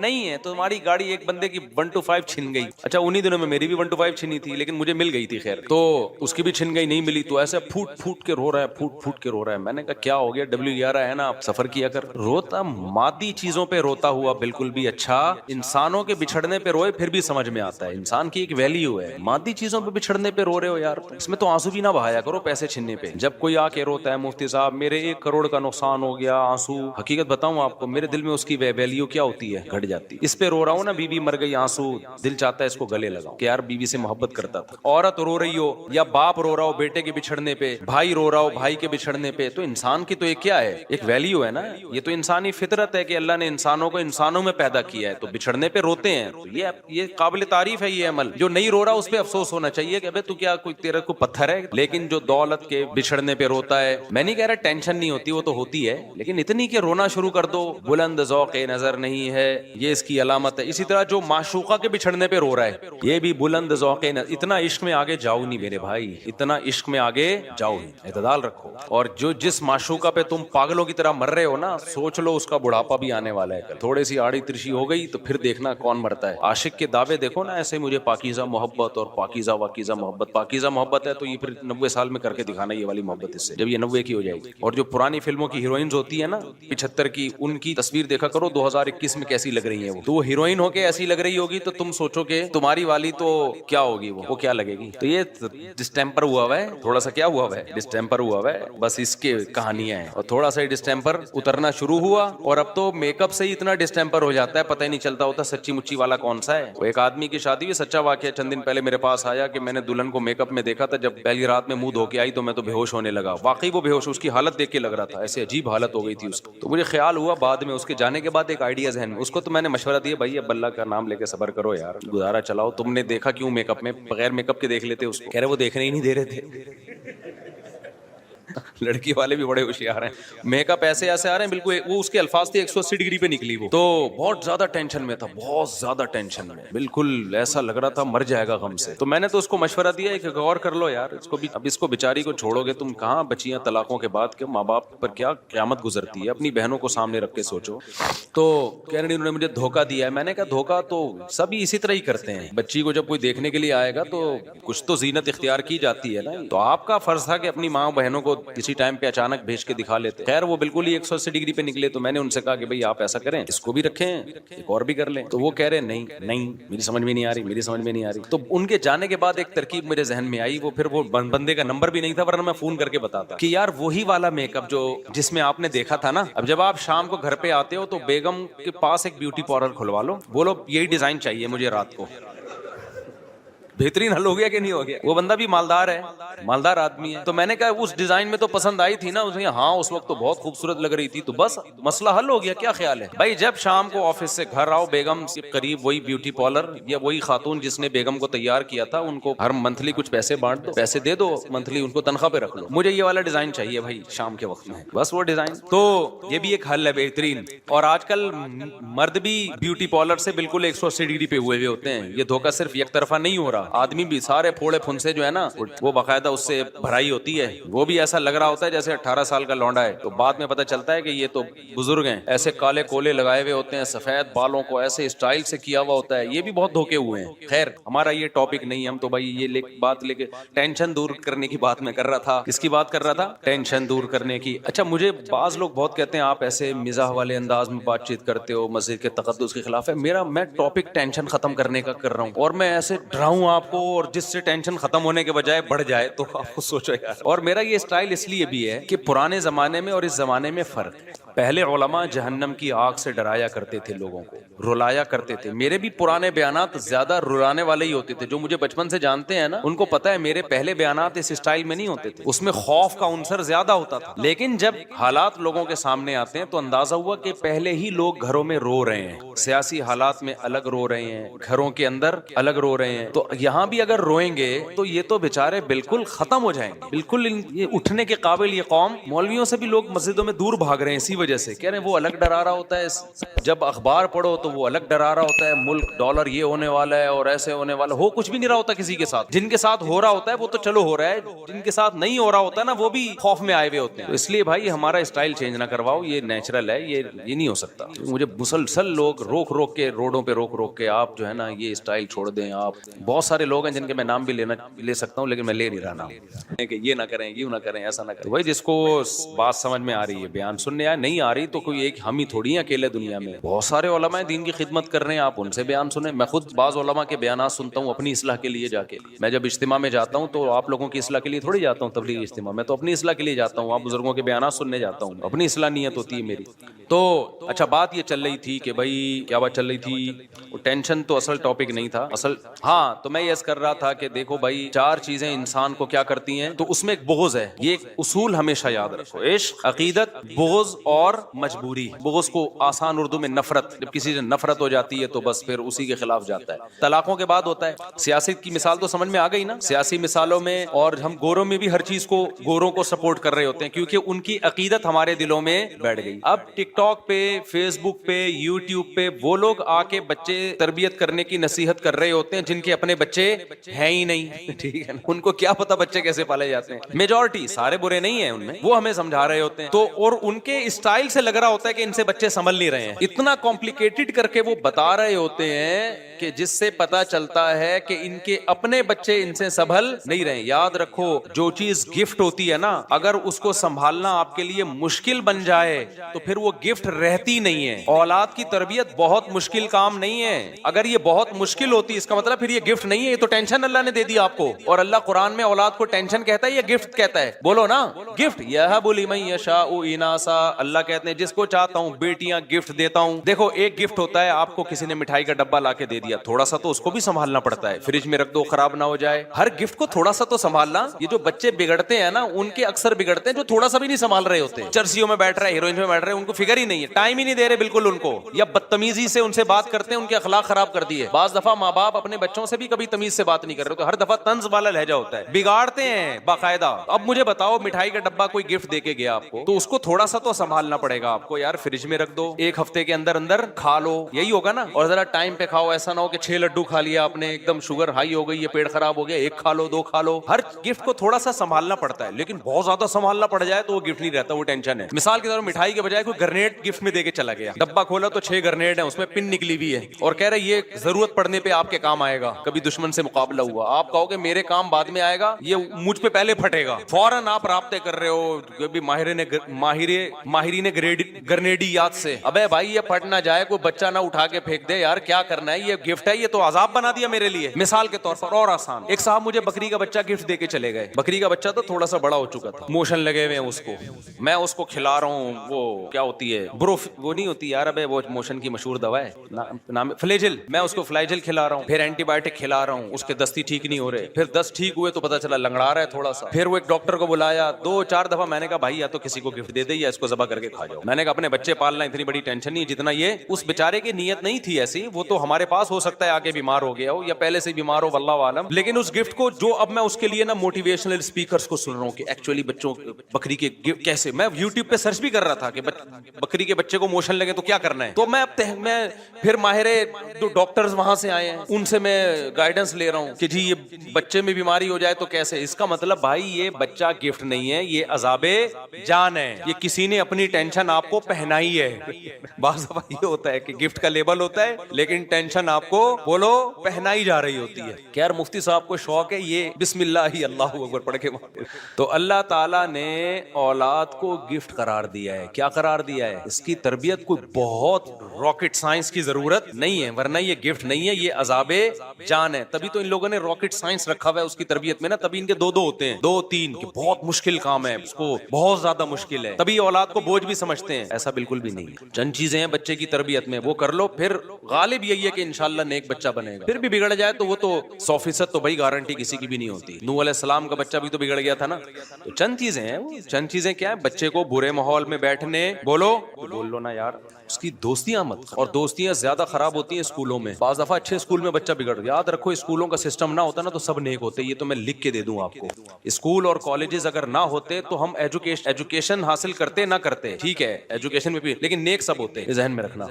نہیں ہے. تو تمہاری گاڑی ایک بندے کی 125 چھن گئی, اچھا انہی دنوں میں میری بھی 125 چھنی تھی, لیکن مجھے مل گئی تھی, خیر تو اس کی بھی چھن گئی, نہیں ملی, تو ایسے پھوٹ پھوٹ کے رو رہا ہے, پھوٹ پھوٹ کے رو رہا ہے. میں نے کہا کیا ہو گیا, W11 ہے نا, آپ سفر کیا کر. روتا مادی چیزوں پہ روتا ہوا بالکل بھی اچھا, انسانوں کے بچھڑنے پہ روئے پھر بھی سمجھ میں آتا ہے. انسان کی ایک ویلیو ہے, مادی چیزوں پہ بچھڑنے پہ رو رہے ہو یار, اس میں تو آنسو بھی نہ بہایا کرو پیسے چھننے پہ. جب کوئی آ کے روتا ہے مفتی صاحب میرے 1 کروڑ کا نقصان ہو گیا, آنسو, حقیقت بتاؤں آپ کو, میرے دل میں اس کی ویلیو کیا ہوتی ہے, گھٹ جاتی. اس پہ رو رہا ہوں نا, بیوی مر گئی, آنسو, دل چاہتا ہے اس کو گلے لگاؤں کہ یار بیوی سے محبت کرتا تھا. عورت رو رہی ہو یا باپ رو رہا ہو بیٹے کے بچھڑنے پہ, بھائی رو رہا ہو بھائی کے بچھڑنے پہ, تو انسان کی تو ایک کیا ہے, ایک ویلیو ہے نا. یہ تو انسانی فطرت ہے کہ اللہ نے انسانوں کو انسانوں میں پیدا کیا ہے, تو بچھڑنے پہ روتے ہیں. تو یہ قابل تعریف ہے یہ عمل. جو نہیں رو رہا اس پہ افسوس ہونا چاہیے کہ ابے تو کیا کوئی تیرا کو پتھر ہے. لیکن جو دولت کے بچھڑنے پہ روتا ہے, میں نہیں کہہ رہا ٹینشن نہیں ہوتی, وہ تو ہوتی ہے, لیکن اتنی کہ رونا شروع کر دو, بلند ذوق نظر نہیں ہے, یہ اس کی علامت ہے. اسی طرح جو معشوقہ کے بچھڑنے پہ رو رہا ہے, یہ بھی بلند ذوق نظر. اتنا عشق میں آگے جاؤ نہیں میرے بھائی, اتنا عشق میں آگے جاؤ نہیں, اعتدال رکھو. اور جو جس معشوقہ پہ تم پاگلوں کی طرح مر رہے ہو نا, سوچ لو اس کا بڑھاپا بھی آنے والا ہے. تھوڑے سی آڑی ترشی ہو گئی تو پھر دیکھنا کون مرتا ہے. عاشق کے دعوے دیکھو نا ایسے, مجھے پاکیزہ محبت اور پاکیزہ واکیزہ محبت. پاکیزہ محبت ہے تو یہ پھر 90 سال میں کر کے دکھانا یہ والی محبت اس سے, جب یہ 90 کی ہو جائے گی. اور جو پرانی فلموں کی ہیروئنز ہوتی ہے نا 75 کی, ان کی تصویر دیکھا کرو 2021 میں کیسی لگ لگ رہی ہیں وہ, تو وہ ہیروئن ہو کے ایسی لگ رہی ہوگی تو تم سوچو کہ تمہاری والی تو کیا ہوگی, وہ کیا لگے گی. تو یہ ڈسٹیمپر ہوا ہے, تھوڑا سا کیا ہوا ہے, ڈسٹیمپر ہوا ہے, بس اس کے کہانیاں ہیں. اور تھوڑا سا ڈسٹیمپر اترنا شروع ہوا, اور اب تو میک اپ سے ہی اتنا ڈسٹیمپر ہو جاتا ہے پتہ ہی نہیں چلتا ہوتا سچی مچی والا کون سا ہے. وہ ایک آدمی کی شادی ہوئی, سچا واقعہ, چند دن پہلے میرے پاس آیا کہ میں نے دلہن کو میک اپ میں دیکھا تھا, جب پہلی رات میں منہ دھو کے آئی تو میں تو بے ہوش ہونے لگا. واقعی وہ بے ہوش, اس کی حالت دیکھ کے لگ رہا تھا ایسے عجیب حالت ہو گئی تھی اس کی. تو مجھے خیال ہوا بعد میں, اس کے جانے کے بعد ایک آئیڈیا ذہن میں, اس کو تو میں نے مشورہ دیا, بھائی اب اللہ کا نام لے کے صبر کرو یار, گزارا چلاؤ. تم نے دیکھا کیوں میک اپ میں, بغیر میک اپ کے دیکھ لیتے اس کو. کہہ رہے وہ دیکھنے ہی نہیں دے رہے تھے. لڑکی والے بھی بڑے ہوشیار ہیں, میک اپ ایسے ایسے آ رہے ہیں بالکل, وہ اس کے الفاظ تھے 180 ڈگری پہ نکلی وہ, تو بہت زیادہ ٹینشن میں تھا, بہت زیادہ ٹینشن میں, بالکل ایسا لگ رہا تھا مر جائے گا غم سے. تو میں نے تو اس کو مشورہ دیا کہ غور کر لو یار, اس کو بھی, اب اس کو بیچاری کو چھوڑو گے تم, کہاں بچیاں طلاقوں کے بعد کے ماں باپ پر کیا قیامت گزرتی ہے, اپنی بہنوں کو سامنے رکھ کے سوچو. تو کہہ رہی انہوں نے مجھے دھوکہ دیا ہے. میں نے کہا دھوکہ تو سبھی اسی طرح ہی کرتے ہیں, بچی کو جب کوئی دیکھنے کے لیے آئے گا تو کچھ تو زینت اختیار کی جاتی ہے نا, تو آپ کا فرض تھا کہ اپنی ماں بہنوں کو کسی ٹائم پہ اچانک بھیج کے دکھا لیتے. خیر وہ بالکل ہی 180 ڈگری پہ نکلے, تو میں نے ان سے کہا کہ بھئی آپ ایسا کریں, اس کو بھی رکھیں, ایک اور بھی کر لیں. تو وہ کہہ رہے نہیں میری سمجھ میں نہیں آ رہی. تو ان کے جانے کے بعد ایک ترکیب میرے ذہن میں آئی, وہ پھر وہ بندے کا نمبر بھی نہیں تھا ورنہ میں فون کر کے بتاتا کہ یار وہی والا میک اپ جو جس میں آپ نے دیکھا تھا نا, اب جب آپ شام کو گھر پہ آتے ہو تو بیگم کے پاس ایک بیوٹی پارلر کھلوا لو, بولو یہی ڈیزائن چاہیے مجھے رات کو. بہترین حل ہو گیا کہ نہیں ہو گیا. وہ بندہ بھی مالدار ہے, مالدار آدمی ہے. تو میں نے کہا اس ڈیزائن میں تو پسند آئی تھی نا, اس نے ہاں اس وقت تو بہت خوبصورت لگ رہی تھی, تو بس مسئلہ حل ہو گیا. کیا خیال ہے بھائی, جب شام کو آفس سے گھر آؤ, بیگم کے قریب وہی بیوٹی پارلر یا وہی خاتون جس نے بیگم کو تیار کیا تھا, ان کو ہر منتھلی کچھ پیسے بانٹ دو, پیسے دے دو منتھلی, ان کو تنخواہ پہ رکھ لو, مجھے یہ والا ڈیزائن چاہیے بھائی شام کے وقت میں, بس وہ ڈیزائن. تو یہ بھی ایک حل ہے بہترین. اور آج کل مرد بھی بیوٹی پارلر سے بالکل 180 ڈگری پہ ہوئے ہوتے ہیں. یہ دھوکہ صرف یک طرفہ نہیں ہو رہا, آدمی بھی سارے پھوڑے پھنسے جو ہے نا, وہ باقاعدہ اس سے بھرائی ہوتی ہے, وہ بھی ایسا لگ رہا ہوتا ہے جیسے 18 سال کا لونڈا ہے, تو بعد میں پتہ چلتا ہے کہ یہ تو بزرگ ہیں. ایسے کالے کولے لگائے ہوئے ہوتے ہیں, سفید بالوں کو ایسے اسٹائل سے کیا ہوا ہوتا ہے, یہ بھی بہت دھوکے ہوئے ہیں. خیر ہمارا یہ ٹاپک نہیں ہے, ہم تو بھائی یہ بات لے کے ٹینشن دور کرنے کی بات میں کر رہا تھا. کس کی بات کر رہا تھا؟ ٹینشن دور کرنے کی. اچھا مجھے بعض لوگ بہت کہتے ہیں آپ ایسے مزاح والے انداز میں بات چیت کرتے ہو, مسجد کے تقدس کے خلاف ہے. میں ٹاپک ٹینشن ختم کرنے کا کر رہا ہوں, اور میں ایسے ڈراؤں آپ کو, اور جس سے ٹینشن ختم ہونے کے بجائے بڑھ جائے, تو آپ کو سوچو یار. اور میرا یہ اسٹائل اس لیے بھی ہے کہ پرانے زمانے میں اور اس زمانے میں فرق ہے. پہلے علماء جہنم کی آگ سے ڈرایا کرتے تھے, لوگوں کو رلایا کرتے تھے. میرے بھی پرانے بیانات زیادہ رلانے والے ہی ہوتے تھے. جو مجھے بچپن سے جانتے ہیں نا, ان کو پتہ ہے میرے پہلے بیانات اس اسٹائل میں نہیں ہوتے تھے, اس میں خوف کا عنصر زیادہ ہوتا تھا. لیکن جب حالات لوگوں کے سامنے آتے ہیں تو اندازہ ہوا کہ پہلے ہی لوگ گھروں میں رو رہے ہیں, سیاسی حالات میں الگ رو رہے ہیں, گھروں کے اندر الگ رو رہے ہیں. تو یہاں بھی اگر روئیں گے تو یہ تو بیچارے بالکل ختم ہو جائیں گے, بالکل یہ اٹھنے کے قابل. یہ قوم, مولویوں سے بھی لوگ مسجدوں میں دور بھاگ رہے ہیں اسی وجہ سے. کہہ رہے ہیں وہ الگ ڈرا رہا ہوتا ہے, جب اخبار پڑھو تو وہ الگ ڈرا رہا ہوتا ہے, ملک ڈالر یہ ہونے والا ہے اور ایسے ہونے والا. ہو کچھ بھی نہیں رہا ہوتا کسی کے ساتھ. جن کے ساتھ ہو رہا ہوتا ہے وہ تو چلو ہو رہا ہے, جن کے ساتھ نہیں ہو رہا ہوتا ہے نا, وہ بھی خوف میں آئے ہوئے ہوتے ہیں. تو اس لیے بھائی ہمارا اسٹائل چینج نہ کرواؤ, یہ نیچرل ہے, یہ نہیں ہو سکتا. مجھے مسلسل لوگ روک کے, روڈوں پہ روک کے, آپ جو ہے نا یہ اسٹائل چھوڑ دیں. آپ بہت سارے لوگ ہیں جن کے میں نام بھی لے سکتا ہوں, لیکن میں لے نہیں رہا نام, کہ یہ نہ کریں, یوں نہ کریں, ایسا نہ کریں. بھائی جس کو بات سمجھ میں آ رہی ہے بیان سننے آئے, نہیں آ رہی تو کوئی ایک ہم ہی تھوڑی ہیں اکیلے دنیا میں. بہت سارے علماء دین کی خدمت کر رہے ہیں, آپ ان سے بیان سنیں. میں خود بعض علماء کے بیانات سنتا ہوں اپنی اصلاح کے لیے جا کے. میں جب اجتماع میں جاتا ہوں تو آپ لوگوں کی اصلاح کے لیے تھوڑی جاتا ہوں تبلیغ اجتماع میں, تو اپنی اصلاح کے لیے جاتا ہوں. آپ بزرگوں کے بیانات سننے جاتا ہوں, اپنی اصلاح نیت ہوتی ہے میری. تو اچھا بات یہ چل رہی تھی کہ بھائی کیا بات چل رہی تھی, ٹینشن تو اصل ٹاپک نہیں تھا اصل. ہاں تو میں یہ کر رہا تھا کہ دیکھو بھائی 4 چیزیں انسان کو کیا کرتی ہیں, تو اس میں ایک بغض ہے. یہ ایک اصول ہمیشہ یاد رکھو, عشق, عقیدت, بغض اور مجبوری. بغض کو آسان اردو میں نفرت, جب کسی سے نفرت ہو جاتی ہے تو بس پھر اسی کے خلاف جاتا ہے. طلاقوں کے بعد ہوتا ہے. سیاست کی مثال تو سمجھ میں آ گئی نا, سیاسی مثالوں میں, اور ہم گوروں میں بھی ہر چیز کو گوروں کو سپورٹ کر رہے ہوتے ہیں کیونکہ ان کی عقیدت ہمارے دلوں میں بیٹھ گئی. اب ٹک ٹاک پہ, فیس بک پہ, یوٹیوب پہ وہ لوگ آ کے بچے تربیت کرنے کی نصیحت کر رہے ہوتے ہیں جن کے اپنے بچے ہیں ہی نہیں, ٹھیک ہے نا, ان کو کیا پتا بچے کیسے پالے جاتے ہیں. میجورٹی, سارے برے نہیں ہیں ان میں, وہ ہمیں سمجھا رہے ہوتے ہیں. تو اور ان کے اسٹائل اسٹائل سے لگ رہا ہوتا ہے کہ ان سے بچے سنبھل نہیں رہے ہیں, اتنا کمپلیکیٹڈ کر کے وہ بتا رہے ہوتے ہیں کہ جس سے پتا چلتا ہے کہ ان کے اپنے بچے ان سے سنبھل نہیں رہے. یاد رکھو جو چیز گفٹ ہوتی ہے نا, اگر اس کو سنبھالنا آپ کے لیے مشکل بن جائے تو پھر وہ گفٹ رہتی نہیں ہے. اولاد کی تربیت بہت مشکل کام نہیں ہے. اگر یہ بہت مشکل ہوتی اس کا مطلب پھر یہ گفٹ نہیں ہے, یہ تو ٹینشن اللہ نے دے دی آپ کو. اور اللہ قرآن میں اولاد کو ٹینشن کہتا ہے یا گفٹ کہتا ہے؟ بولو نا, گفٹ. یہب لمن یشاء اناسا, اللہ کہتے ہیں جس کو چاہتا ہوں بیٹیاں گفٹ دیتا ہوں. دیکھو ایک گفٹ ہوتا ہے آپ کو کسی نے مٹھائی کا ڈبہ لا کے دے دیا, تھوڑا سا تو اس کو بھی سنبھالنا پڑتا ہے, فریج میں رکھ دو خراب نہ ہو جائے. ہر گفٹ کو تھوڑا سا تو سنبھالنا. یہ جو بچے بگڑتے ہیں نا ان کے اکثر بگڑتے ہیں جو تھوڑا سا بھی نہیں سنبھال رہے ہوتے. چرسیوں میں بیٹھ رہے, ہیروئن میں بیٹھ رہے, ان کو فکر ہی نہیں ہے, ٹائم ہی نہیں دے رہے بالکل ان کو, یا بدتمیزی سے ان سے بات کرتے ہیں, ان کے اخلاق خراب کر دیے. بعض دفعہ ماں باپ اپنے بچوں سے بھی کبھی تمیز سے بات نہیں کر رہے تو ہر دفعہ طنز والا لہجہ ہوتا ہے, بگاڑتے ہیں باقاعدہ. اب مجھے بتاؤ مٹھائی کا ڈبہ کوئی گفٹ دے کے گیا آپ کو تو اس کو تھوڑا سا تو سنبھالنا پڑے گا آپ کو. یار فریج میں رکھ دو, ایک ہفتے کے اندر اندر کھا لو, یہی ہوگا نا. اور ذرا ٹائم پہ کھاؤ, ایسا نہ ہو کہ 6 لڈو کھا لیا آپ نے, ایک دم شوگر ہائی ہو گئی, یہ پیٹ خراب ہو گیا, ایک کھا لو 2 کھا لو. ہر گفٹ کو تھوڑا سا سنبھالنا پڑتا ہے, لیکن بہت زیادہ سنبھالنا پڑ جائے تو وہ گفٹ نہیں رہتا, وہ ٹینشن ہے. مثال کے طور پر مٹھائی کے بجائے کوئی گرنیڈ گفٹ میں دے کے چلا گیا, ڈبہ کھولا تو 6 گرنیڈ ہیں, اس میں پن نکلی ہوئی ہے, اور کہہ رہے یہ ضرورت پڑنے پہ آپ کے کام آئے گا. کبھی دشمن سے مقابلہ ہوا, آپ کہو کہ میرے کام بعد میں آئے گا, یہ مجھ پہ پہلے پھٹے گا, فوراً آپ رابطے کر رہے ہو کبھی ماہرین گرنیڈیات سے. ابے بھائی یہ پھٹ نہ جائے, کوئی بچہ نہ اٹھا کے پھینک دے, یار کیا کرنا ہے, یہ گفٹ ہے, یہ تو عذاب بنا دیا میرے لیے. مثال کے طور پر اور آسان, ایک صاحب مجھے بکری کا بچہ گفٹ دے کے چلے گئے. بکری کا بچہ تو تھوڑا سا بڑا ہو چکا تھا, موشن لگے ہوئے ہیں اس کو, میں اس کو کھلا رہا ہوں, وہ کیا ہوتی ہے وہ نہیں ہوتی یار, ابے وہ موشن کی مشہور دوا ہے, نام فلیجل, میں اس کو فلیجل کھلا رہا ہوں, پھر اینٹی بایوٹک کھلا رہا ہوں, اس کے دستی ٹھیک نہیں ہو رہے, پھر 10 ٹھیک ہوئے تو پتا چلا لنگڑا رہا ہے تھوڑا سا. پھر وہ ایک ڈاکٹر کو بلایا, 2-4 دفعہ میں نے کہا بھائی یا تو کسی کو گفٹ دے دے یا اس کو ذبح کر کے کھا جاؤ. میں نے کہا اپنے بچے پالنا اتنی بڑی ٹینشن نہیں جتنا یہ. اس بیچارے کی نیت نہیں تھی ایسی, وہ تو ہمارے پاس ہو سکتا ہے آگے بیمار ہو گیا ہو یا پہلے سے بیمار ہو, واللہ عالم. لیکن اس گفٹ کو جو اب میں اس کے لیے نا موٹیویشنل اسپیکرز کو سن رہا ہوں کہ ایکچولی بچوں بکری کے کیسے, میں یوٹیوب پہ سرچ بھی کر رہا تھا کہ بکری کے بچے کو موشن لگے تو کیا کرنا ہے. تو میں پھر ماہر جو ڈاکٹرز وہاں سے آئے ہیں ان سے میں گائیڈنس لے رہا ہوں کہ جی یہ بچے میں بیماری ہو جائے تو کیسے. اس کا مطلب بھائی یہ بچہ گفٹ نہیں ہے, یہ عذاب جان ہے, یہ کسی نے اپنی ٹینشن آپ کو پہنائی ہے. بعض دفعہ یہ ہوتا ہے کہ گفٹ کا لیبل ہوتا ہے لیکن ٹینشن آپ کو بولو پہنائی جا رہی ہوتی ہے. کہ یار مفتی صاحب کو شوق ہے یہ بسم اللہ ہی اللہ اکبر پڑھ کے, تو اللہ تعالیٰ نے اولاد کو گفٹ قرار دیا ہے. کیا قرار دیا ہے؟ اس کی تربیت کوئی بہت راکٹ سائنس کی ضرورت نہیں ہے, ورنہ یہ گفٹ نہیں ہے, یہ عذاب جان ہے. تبھی تو ان لوگوں نے راکٹ سائنس رکھا ہوا ہے اس کی تربیت میں نا, تبھی ان کے 2 ہوتے ہیں, 2-3 کہ بہت مشکل کام ہے, اس کو بہت زیادہ مشکل ہے, تبھی اولاد کو بوجھ بھی سمجھتے ہیں. ایسا بالکل بھی نہیں ہے. چند چیزیں ہیں بچے کی تربیت میں, وہ کر لو, پھر غالب یہی ہے کہ انشاءاللہ نیک بچہ بنے گا. پھر بھی بگڑ جائے تو وہ تو 100% تو بھائی گارنٹی کسی کی بھی نہیں ہوتی. نوح علیہ السلام کا بچہ بھی تو بگڑ گیا تھا نا. تو چند چیزیں ہیں, چند چیزیں کیا ہے, بچے کو برے ماحول میں بیٹھنے بول لو نا یار, اس کی دوستیاں مت, اور دوستیاں زیادہ خراب ہوتی ہیں اسکولوں میں. بعض دفعہ اچھے اسکول میں بچہ بگڑ, یاد رکھو اسکولوں کا سسٹم نہ ہوتا نا تو سب نیک ہوتے, یہ تو میں لکھ کے دے دوں آپ کو. اسکول اور کالجز اگر نہ ہوتے تو ہم ایجوکیشن حاصل کرتے نہ کرتے, ٹھیک ہے ایجوکیشن میں بھی, لیکن نیک سب ہوتے, یہ ذہن میں رکھنا.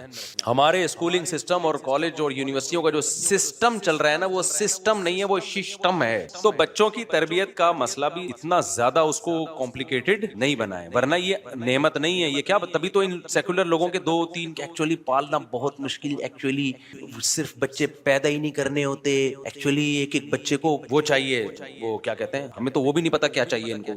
ہمارے اسکولنگ سسٹم اور کالج اور یونیورسٹیوں کا جو سسٹم چل رہا ہے نا, وہ سسٹم نہیں ہے, وہ سسٹم ہے. تو بچوں کی تربیت کا مسئلہ بھی اتنا زیادہ اس کو کمپلیکیٹڈ نہیں بنائے, ورنہ یہ نعمت نہیں ہے. یہ کیا, تبھی تو ان سیکولر لوگوں کے 2-3 ایکچولی پالنا بہت مشکل, ایکچولی صرف بچے پیدا ہی نہیں کرنے ہوتے, ایکچولی ایک بچے کو وہ چاہیے, وہ کیا کہتے ہیں, ہمیں تو وہ بھی نہیں پتا کیا چاہیے ان کو.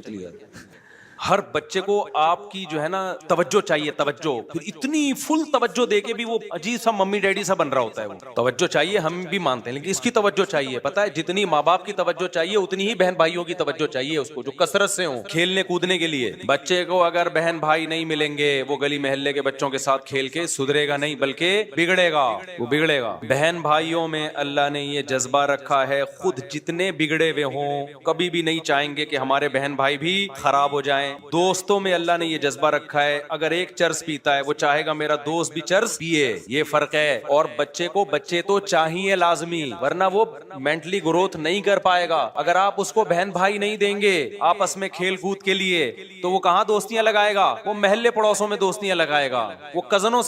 ہر بچے کو آپ کی جو ہے نا توجہ چاہیے, توجہ, پھر اتنی فل توجہ دے کے بھی وہ عجیب سا ممی ڈیڈی سا بن رہا ہوتا ہے. وہ توجہ چاہیے, ہم بھی مانتے ہیں, لیکن اس کی توجہ چاہیے, پتہ ہے جتنی ماں باپ کی توجہ چاہیے اتنی ہی بہن بھائیوں کی توجہ چاہیے اس کو, جو کثرت سے ہوں کھیلنے کودنے کے لیے. بچے کو اگر بہن بھائی نہیں ملیں گے, وہ گلی محلے کے بچوں کے ساتھ کھیل کے سدھرے گا نہیں بلکہ بگڑے گا, وہ بگڑے گا. بہن بھائیوں میں اللہ نے یہ جذبہ رکھا ہے, خود جتنے بگڑے ہوئے ہوں کبھی بھی نہیں چاہیں گے کہ ہمارے بہن بھائی بھی خراب ہو جائیں. دوستوں میں اللہ نے یہ جذبہ رکھا ہے, اگر ایک چرس پیتا ہے وہ چاہے گا میرا دوست بھی چرس پیے, یہ فرق ہے. اور بچے تو چاہیے لازمی, ورنہ وہ مینٹلی گروتھ نہیں کر پائے گا. اگر آپ اس کو بہن بھائی نہیں دیں گے آپس میں کھیل کود کے لیے تو وہ کہاں دوستیاں لگائے گا, وہ محلے پڑوسوں میں دوستیاں لگائے گا. وہ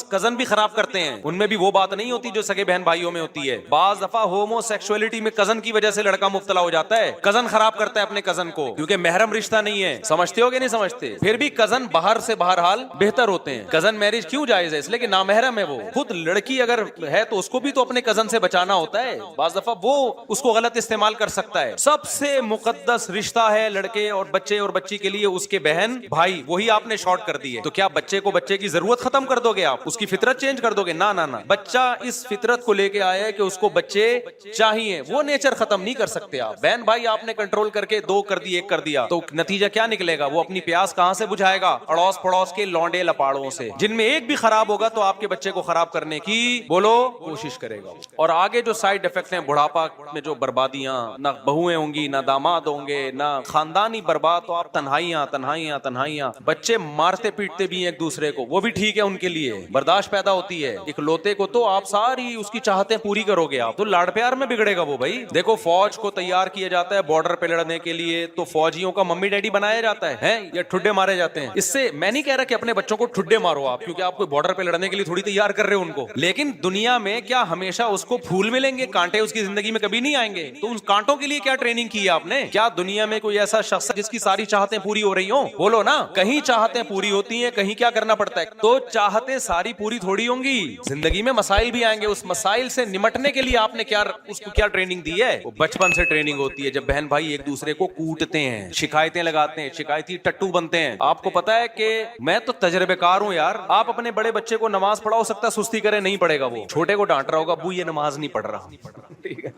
کزن بھی خراب کرتے ہیں, ان میں بھی وہ بات نہیں ہوتی جو سگے بہن بھائیوں میں ہوتی ہے. بعض دفعہ ہومو سیکسولیٹی میں کزن کی وجہ سے لڑکا مبتلا ہو جاتا ہے, کزن خراب کرتا ہے اپنے کزن کو, کیونکہ محرم رشتہ نہیں ہے. سمجھتے ہو کہ نہیں سمجھتے. پھر بھی کزن باہر سے بہرحال بہتر ہوتے ہیں. کزن میرج کیوں جائز ہے؟ اس لیے کہ نامحرم ہے وہ. خود لڑکی اگر ہے تو اس کو بھی تو اپنے کزن سے بچانا ہوتا ہے. بعض دفعہ وہ اس کو غلط استعمال کر سکتا ہے. سب سے مقدس رشتہ ہے لڑکے اور بچے اور بچی کے لیے اس کے بہن بھائی, وہی آپ نے شارٹ کر دی ہے. تو کیا بچے کو بچے کی ضرورت ختم کر دو گے آپ؟ اس کی فطرت چینج کر دو گے؟ نہ نہ نہ. بچہ اس فطرت کو لے کے آیا ہے کہ اس کو بچے چاہیے, وہ نیچر ختم نہیں کر سکتے آپ. بہن بھائی آپ نے کنٹرول کر کے 2 کر دی 1 کر دیا تو نتیجہ کیا نکلے گا؟ وہ اپنی پیاس کہاں سے بجھائے گا؟ اڑوس پڑوس کے لونڈے لپاڑوں سے, جن میں ایک بھی خراب ہوگا تو آپ کے بچے کو خراب کرنے کی بولو کوشش کرے گا. اور آگے جو سائیڈ افیکٹ ہیں بڑھاپا میں جو بربادیاں, نہ بہویں ہوں گی, نہ داماد ہوں گے, نہ خاندانی برباد, تو آپ تنہائیاں تنہائیاں تنہائیاں. بچے مارتے پیٹتے بھی ایک دوسرے کو, وہ بھی ٹھیک ہے ان کے لیے, برداشت پیدا ہوتی ہے. اکلوتے کو تو آپ ساری اس کی چاہتیں پوری کرو گے آپ, تو لاڑ پیار میں بگڑے گا وہ. بھائی دیکھو فوج کو تیار کیا جاتا ہے بارڈر پہ لڑنے کے لیے, تو فوجیوں کا ممی ڈیڈی بنایا جاتا ہے یا ٹھڈے مارے جاتے ہیں. اس سے میں نہیں کہہ رہا کہ اپنے بچوں کو ٹھڈے مارو آپ, کیونکہ آپ کو بارڈر پہ لڑنے کے لیے تھوڑی تیار کر رہے ہو ان کو. لیکن دنیا میں کیا ہمیشہ اس کو پھول ملیں گے؟ کانٹے اس کی زندگی میں کبھی نہیں آئیں گے. تو ان کانٹوں کے لیے کیا ٹریننگ کی ہے آپ نے؟ کیا دنیا میں کوئی ایسا شخص جس کی ساری چاہتیں پوری ہو رہی ہوں؟ بولو نا. کہیں چاہتیں پوری ہوتی ہیں, کہیں کیا کرنا پڑتا ہے. تو چاہتیں ساری پوری تھوڑی ہوں گی, زندگی میں مسائل بھی آئیں گے. اس مسائل سے نمٹنے کے لیے آپ نے کیا اس کو کیا ٹریننگ دی ہے؟ وہ بچپن سے ٹریننگ ہوتی ہے. جب بہن بھائی ایک دوسرے کو کوٹتے ہیں, شکایتیں لگاتے ہیں, شکایتی ٹٹو بنتے ہیں. آپ کو پتا ہے کہ میں تو تجربے کار ہوں یار. آپ اپنے بڑے بچے کو نماز پڑھا, ہو سکتا ہے سستی کرے, نہیں پڑھے گا. وہ چھوٹے کو ڈانٹ رہا ہوگا, ابو یہ نماز نہیں پڑھ رہا.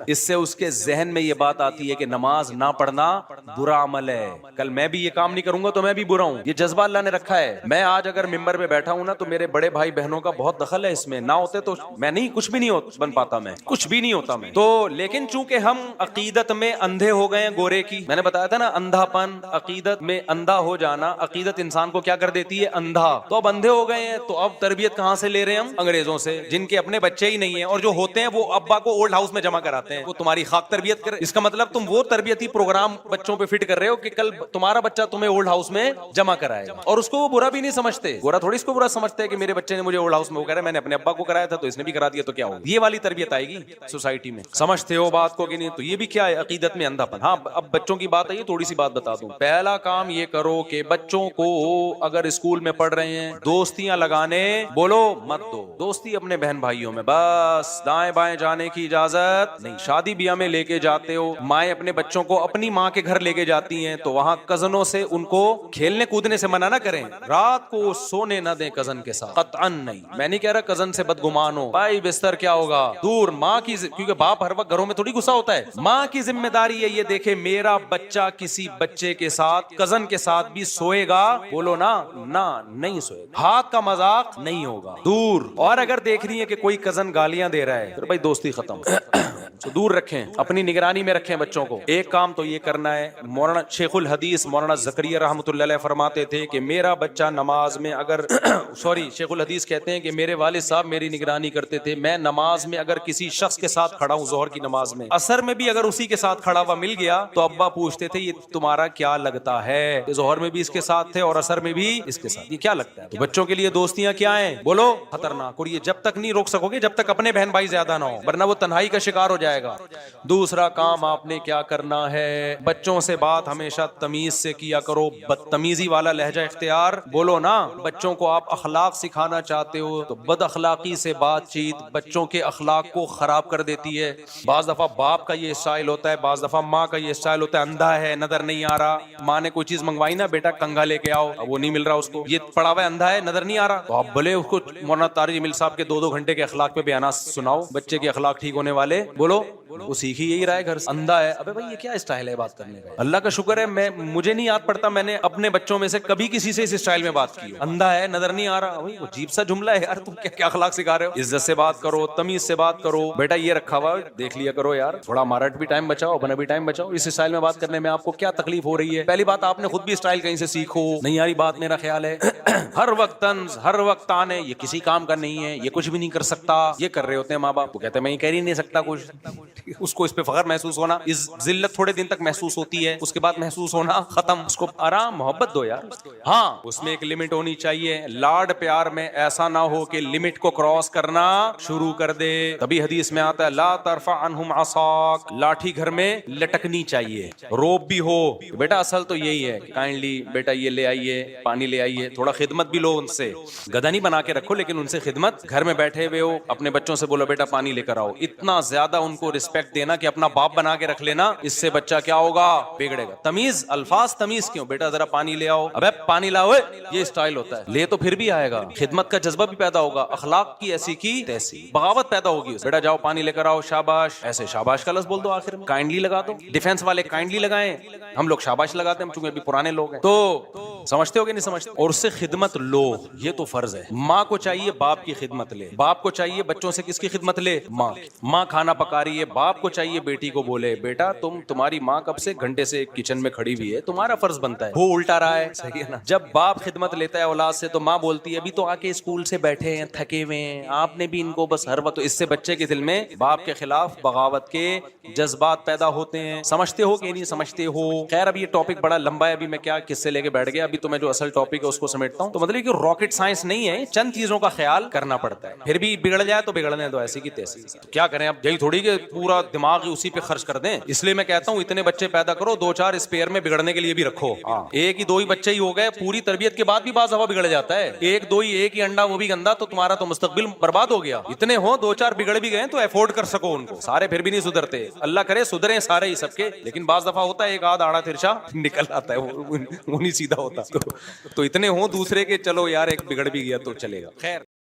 اس سے اس کے ذہن میں یہ بات آتی ہے کہ نماز نہ پڑھنا برا عمل ہے, کل میں بھی یہ کام نہیں کروں گا تو میں بھی برا ہوں. یہ جذبہ اللہ نے رکھا ہے. میں آج اگر ممبر پہ بیٹھا ہوں نا, تو میرے بڑے بھائی بہنوں کا بہت دخل ہے اس میں. نہ ہوتے تو میں نہیں, کچھ بھی نہیں بن پاتا, میں کچھ بھی نہیں ہوتا میں تو. لیکن چونکہ ہم عقیدت میں اندھے ہو گئے ہیں گورے کی, میں نے بتایا تھا نا اندھا پن, عقیدت میں اندھا ہو جانا. عقیدت انسان کو کیا کر دیتی ہے؟ اندھا. تو اب اندھے ہو گئے ہیں, تو اب تربیت کہاں سے لے رہے ہیں ہم؟ انگریزوں سے, جن کے اپنے بچے ہی نہیں ہیں, اور جو ہوتے ہیں وہ ابا کو اولڈ ہاؤس میں جمع کراتے ہیں. وہ تمہاری خاک تربیت کر, اس کا مطلب تم وہ تربیتی پروگرام بچوں پہ فٹ کر رہے ہو کہ کل تمہارا بچہ تمہیں اولڈ ہاؤس میں جمع کرائے گا. اور اس کو وہ برا بھی نہیں سمجھتے. گورا تھوڑی اس کو برا سمجھتے ہے کہ میرے بچے نے مجھے اولڈ ہاؤس میں وہ کرا, میں نے اپنے ابا کو کرایا تھا تو اس نے بھی کرا دیا, تو کیا ہوگا؟ یہ والی تربیت آئے گی سوسائٹی میں. سمجھتے ہو بات کو کہ نہیں؟ تو یہ بھی کیا ہے؟ عقیدت میں اندھا پن. ہاں اب بچوں کی بات آئی, تھوڑی سی بات بتا دوں. پہلا کام یہ کرو کہ بچوں کو اگر اسکول میں پڑھ رہے ہیں, دوستیاں لگانے بولو مت دو. دوستی اپنے بہن بھائیوں میں بس, دائیں بائیں جانے کی اجازت نہیں. شادی بیاہ میں لے کے جاتے ہو, مائیں اپنے بچوں کو اپنی ماں کے گھر لے کے جاتی ہیں, تو وہاں کزنوں سے ان کو کھیلنے کودنے سے منع نہ کریں. رات کو سونے نہ دیں کزن کے ساتھ, قطعاً نہیں. میں نہیں کہہ رہا کزن سے بدگمان ہو, بھائی بستر کیا ہوگا دور. ماں کی, کیونکہ باپ ہر وقت گھروں میں تھوڑی غصہ ہوتا ہے. ماں کی ذمہ داری ہے یہ دیکھے میرا بچہ کسی بچے کے ساتھ, کزن کے ساتھ بھی سوئے گا. بولو نا, نہ نہیں سوئے گا. ہاتھ کا مذاق نہیں ہوگا, دور. اور اگر دیکھ رہی ہے کہ کوئی کزن گالیاں دے رہا ہے, پھر بھائی دوستی ختم. تو دور رکھیں, اپنی نگرانی میں رکھیں بچوں کو. ایک کام تو یہ کرنا ہے. مولانا شیخ الحدیث مولانا زکریا رحمۃ اللہ علیہ فرماتے تھے کہ میرا بچہ نماز میں اگر شیخ الحدیث کہتے ہیں کہ میرے والد صاحب میری نگرانی کرتے تھے, میں نماز میں اگر کسی شخص کے ساتھ کھڑا ہوں, ظہر کی نماز میں, عصر میں بھی اگر اسی کے ساتھ کھڑا ہوا مل گیا, تو ابا پوچھتے تھے یہ تمہارا کیا لگتا ہے؟ ظہر میں بھی اس کے ساتھ تھے اور عصر میں بھی اس کے ساتھ, یہ کیا لگتا ہے؟ تو بچوں کے لیے دوستیاں کیا ہیں بولو؟ خطرناک. اور یہ جب تک نہیں روک سکو گے جب تک اپنے بہن بھائی زیادہ نہ ہو, ورنہ وہ تنہائی کا شکار ہو جائے گا. دوسرا کام آپ نے کیا کرنا ہے, بچوں سے بات ہمیشہ تمیز سے کیا کرو. بدتمیزی والا لہجہ اختیار بولو نا. بچوں کو آپ اخلاق سکھانا چاہتے ہو تو بد اخلاقی سے بات چیت بچوں کے اخلاق کو خراب کر دیتی ہے. بعض دفعہ باپ کا یہ اسٹائل ہوتا ہے, بعض دفعہ ماں کا یہ اسٹائل ہوتا ہے, اندھا ہے نظر نہیں آ رہا. ماں نے کوئی چیز منگوائی نا, بیٹا کنگھا لے کے آؤ, وہ نہیں مل رہا اس کو, یہ پڑا ہوا ہے اندھا ہے نظر نہیں آ رہا, تو آپ بھلے اس کو مولانا طارق جمیل صاحب کے 2 گھنٹے کے اخلاق پہ بیانات سناؤ, بچے کے اخلاق ٹھیک ہونے والے بولو. وہ سیکھی یہی رہا ہے گھر سے. اندھا ہے, ابے بھائی یہ کیا اسٹائل ہے بات کرنے کا؟ اللہ کا شکر ہے مجھے نہیں یاد پڑتا میں نے اپنے بچوں میں سے کبھی کسی سے اس اسٹائل میں بات کی. اندھا ہے نظر نہیں آ رہا, وہ عجیب سا جملہ ہے یار, تم کیا اخلاق سکھا رہے ہو؟ عزت سے بات کرو, تمیز سے بات کرو. بیٹا یہ رکھا ہوا دیکھ لیا کرو یار, تھوڑا ہمارا بھی ٹائم بچاؤ, اپنا بھی ٹائم بچاؤ. اس اسٹائل میں بات کرنے میں آپ کو کیا تکلیف ہو رہی ہے؟ پہلی بات آپ نے خود بھی اسٹائل کہیں سے سیکھو. نہیں یاری بات میرا خیال ہے ہر وقت طنز, ہر وقت تانے, یہ کسی کام کا نہیں ہے, یہ کچھ بھی نہیں کر سکتا. یہ کر رہے ہوتے ہیں ماں باپ, وہ کہتے ہیں میں یہ کہہ ہی نہیں سکتا کچھ. اس کو اس پہ فخر محسوس ہونا, اس ذلت تھوڑے دن تک محسوس ہوتی ہے, اس کے بعد محسوس ہونا ختم. اس کو آرام محبت دو یار. ہاں اس میں ایک لمٹ ہونی چاہیے. لاڈ پیار میں ایسا نہ ہو کہ لمٹ کو کراس کرنا شروع کر دے. تبھی حدیث میں آتا ہے لا ترفع عنہم عصاک, لاٹھی گھر میں لٹکنی چاہیے. روب بھی ہو بیٹا, اصل تو یہی ہے کائنڈلی بیٹا یہ لے آئیے, پانی لے آئیے, تھوڑا خدمت بھی لو ان سے. گدھا نہیں بنا کے رکھو لیکن ان سے خدمت. گھر میں بیٹھے ہوئے ہو, اپنے بچوں سے بولو بیٹا پانی لے کر آؤ. اتنا زیادہ ان کو رسپیکٹ دینا کہ اپنا باپ بنا کے رکھ لینا. اس سے بچہ کیا ہوگا, بگڑے گا. تمیز, الفاظ تمیز کیوں, بیٹا ذرا پانی لے آؤ, ابے پانی لاؤ, یہ اسٹائل ہوتا ہے. لے تو پھر بھی آئے گا, خدمت کا جذبہ بھی پیدا ہوگا, اخلاق کی ایسی کی تیسی بغاوت پیدا ہوگی. بیٹا جاؤ پانی لے کر آؤ, شاباش. ایسے شاباش کا لفظ بول دو آخر میں. کائنڈلی لگا دو, ڈیفینس والے کائنڈلی لگائیں, ہم لوگ شاباش لگاتے ہیں چونکہ ابھی پرانے لوگ ہیں. تو سمجھتے ہو کہ نہیں سمجھتے. اور اس سے خدمت لو, یہ تو فرض ہے. ماں کو چاہیے باپ کی خدمت لے, باپ کو چاہیے بچوں سے کس کی خدمت لے, ماں. ماں کھانا پکا رہی ہے, باپ کو چاہیے بیٹی کو بولے بیٹا تمہاری ماں کب سے گھنٹے سے کچن میں کھڑی ہوئی ہے, تمہارا فرض بنتا ہے. وہ الٹا رہا ہے, صحیح ہے نا. جب باپ خدمت لیتا ہے اولاد سے تو ماں بولتی ہے ابھی تو آ کے اسکول سے بیٹھے ہیں, تھکے ہوئے ہیں, آپ نے بھی ان کو بس ہر وقت. اس سے بچے کے دل میں باپ کے خلاف بغاوت کے جذبات پیدا ہوتے ہیں. سمجھتے ہو کہ نہیں سمجھتے ہو. خیر اب یہ ٹاپک بڑا لمبا ہے, ابھی میں کیا کس سے لے کے بیٹھ گیا. ابھی تو میں جو اصل ٹاپک ہے اس کو سمیٹتا ہوں. تو مطلب کہ راکٹ سائنس نہیں ہے, چند چیزوں کا خیال کرنا پڑتا ہے. پھر بھی بگڑ جائے تو بگڑنے دو, ایسی کی تیسی. کیا کریں اب, یہی تھوڑی کہ پورا دماغ اسی پہ خرچ کر دیں. اس لیے میں کہتا ہوں اتنے بچے پیدا کرو, 2-4 اسپیئر میں بگڑنے کے لیے بھی رکھو. ایک ہی 2 ہی بچے ہی ہو گئے, پوری تربیت کے بعد بھی بعض دفعہ بگڑ جاتا ہے. 1-2 ہی, ایک ہی انڈا وہ بھی گندا, تو تمہارا تو مستقبل برباد ہو گیا. اتنے ہو 2-4 بگڑ بھی گئے تو افورڈ کر سکو ان کو. سارے پھر بھی نہیں سدھرتے, اللہ کرے سدھریں سارے ہی سب کے, لیکن بعض دفعہ ہوتا ہے ایک آدھ آڑا ترچا نکل آتا ہے, وہ نہیں سیدھا ہوتا. تو اتنے ہوں دوسرے کے, چلو یار ایک بگڑ بھی گیا تو چلے گا. خیر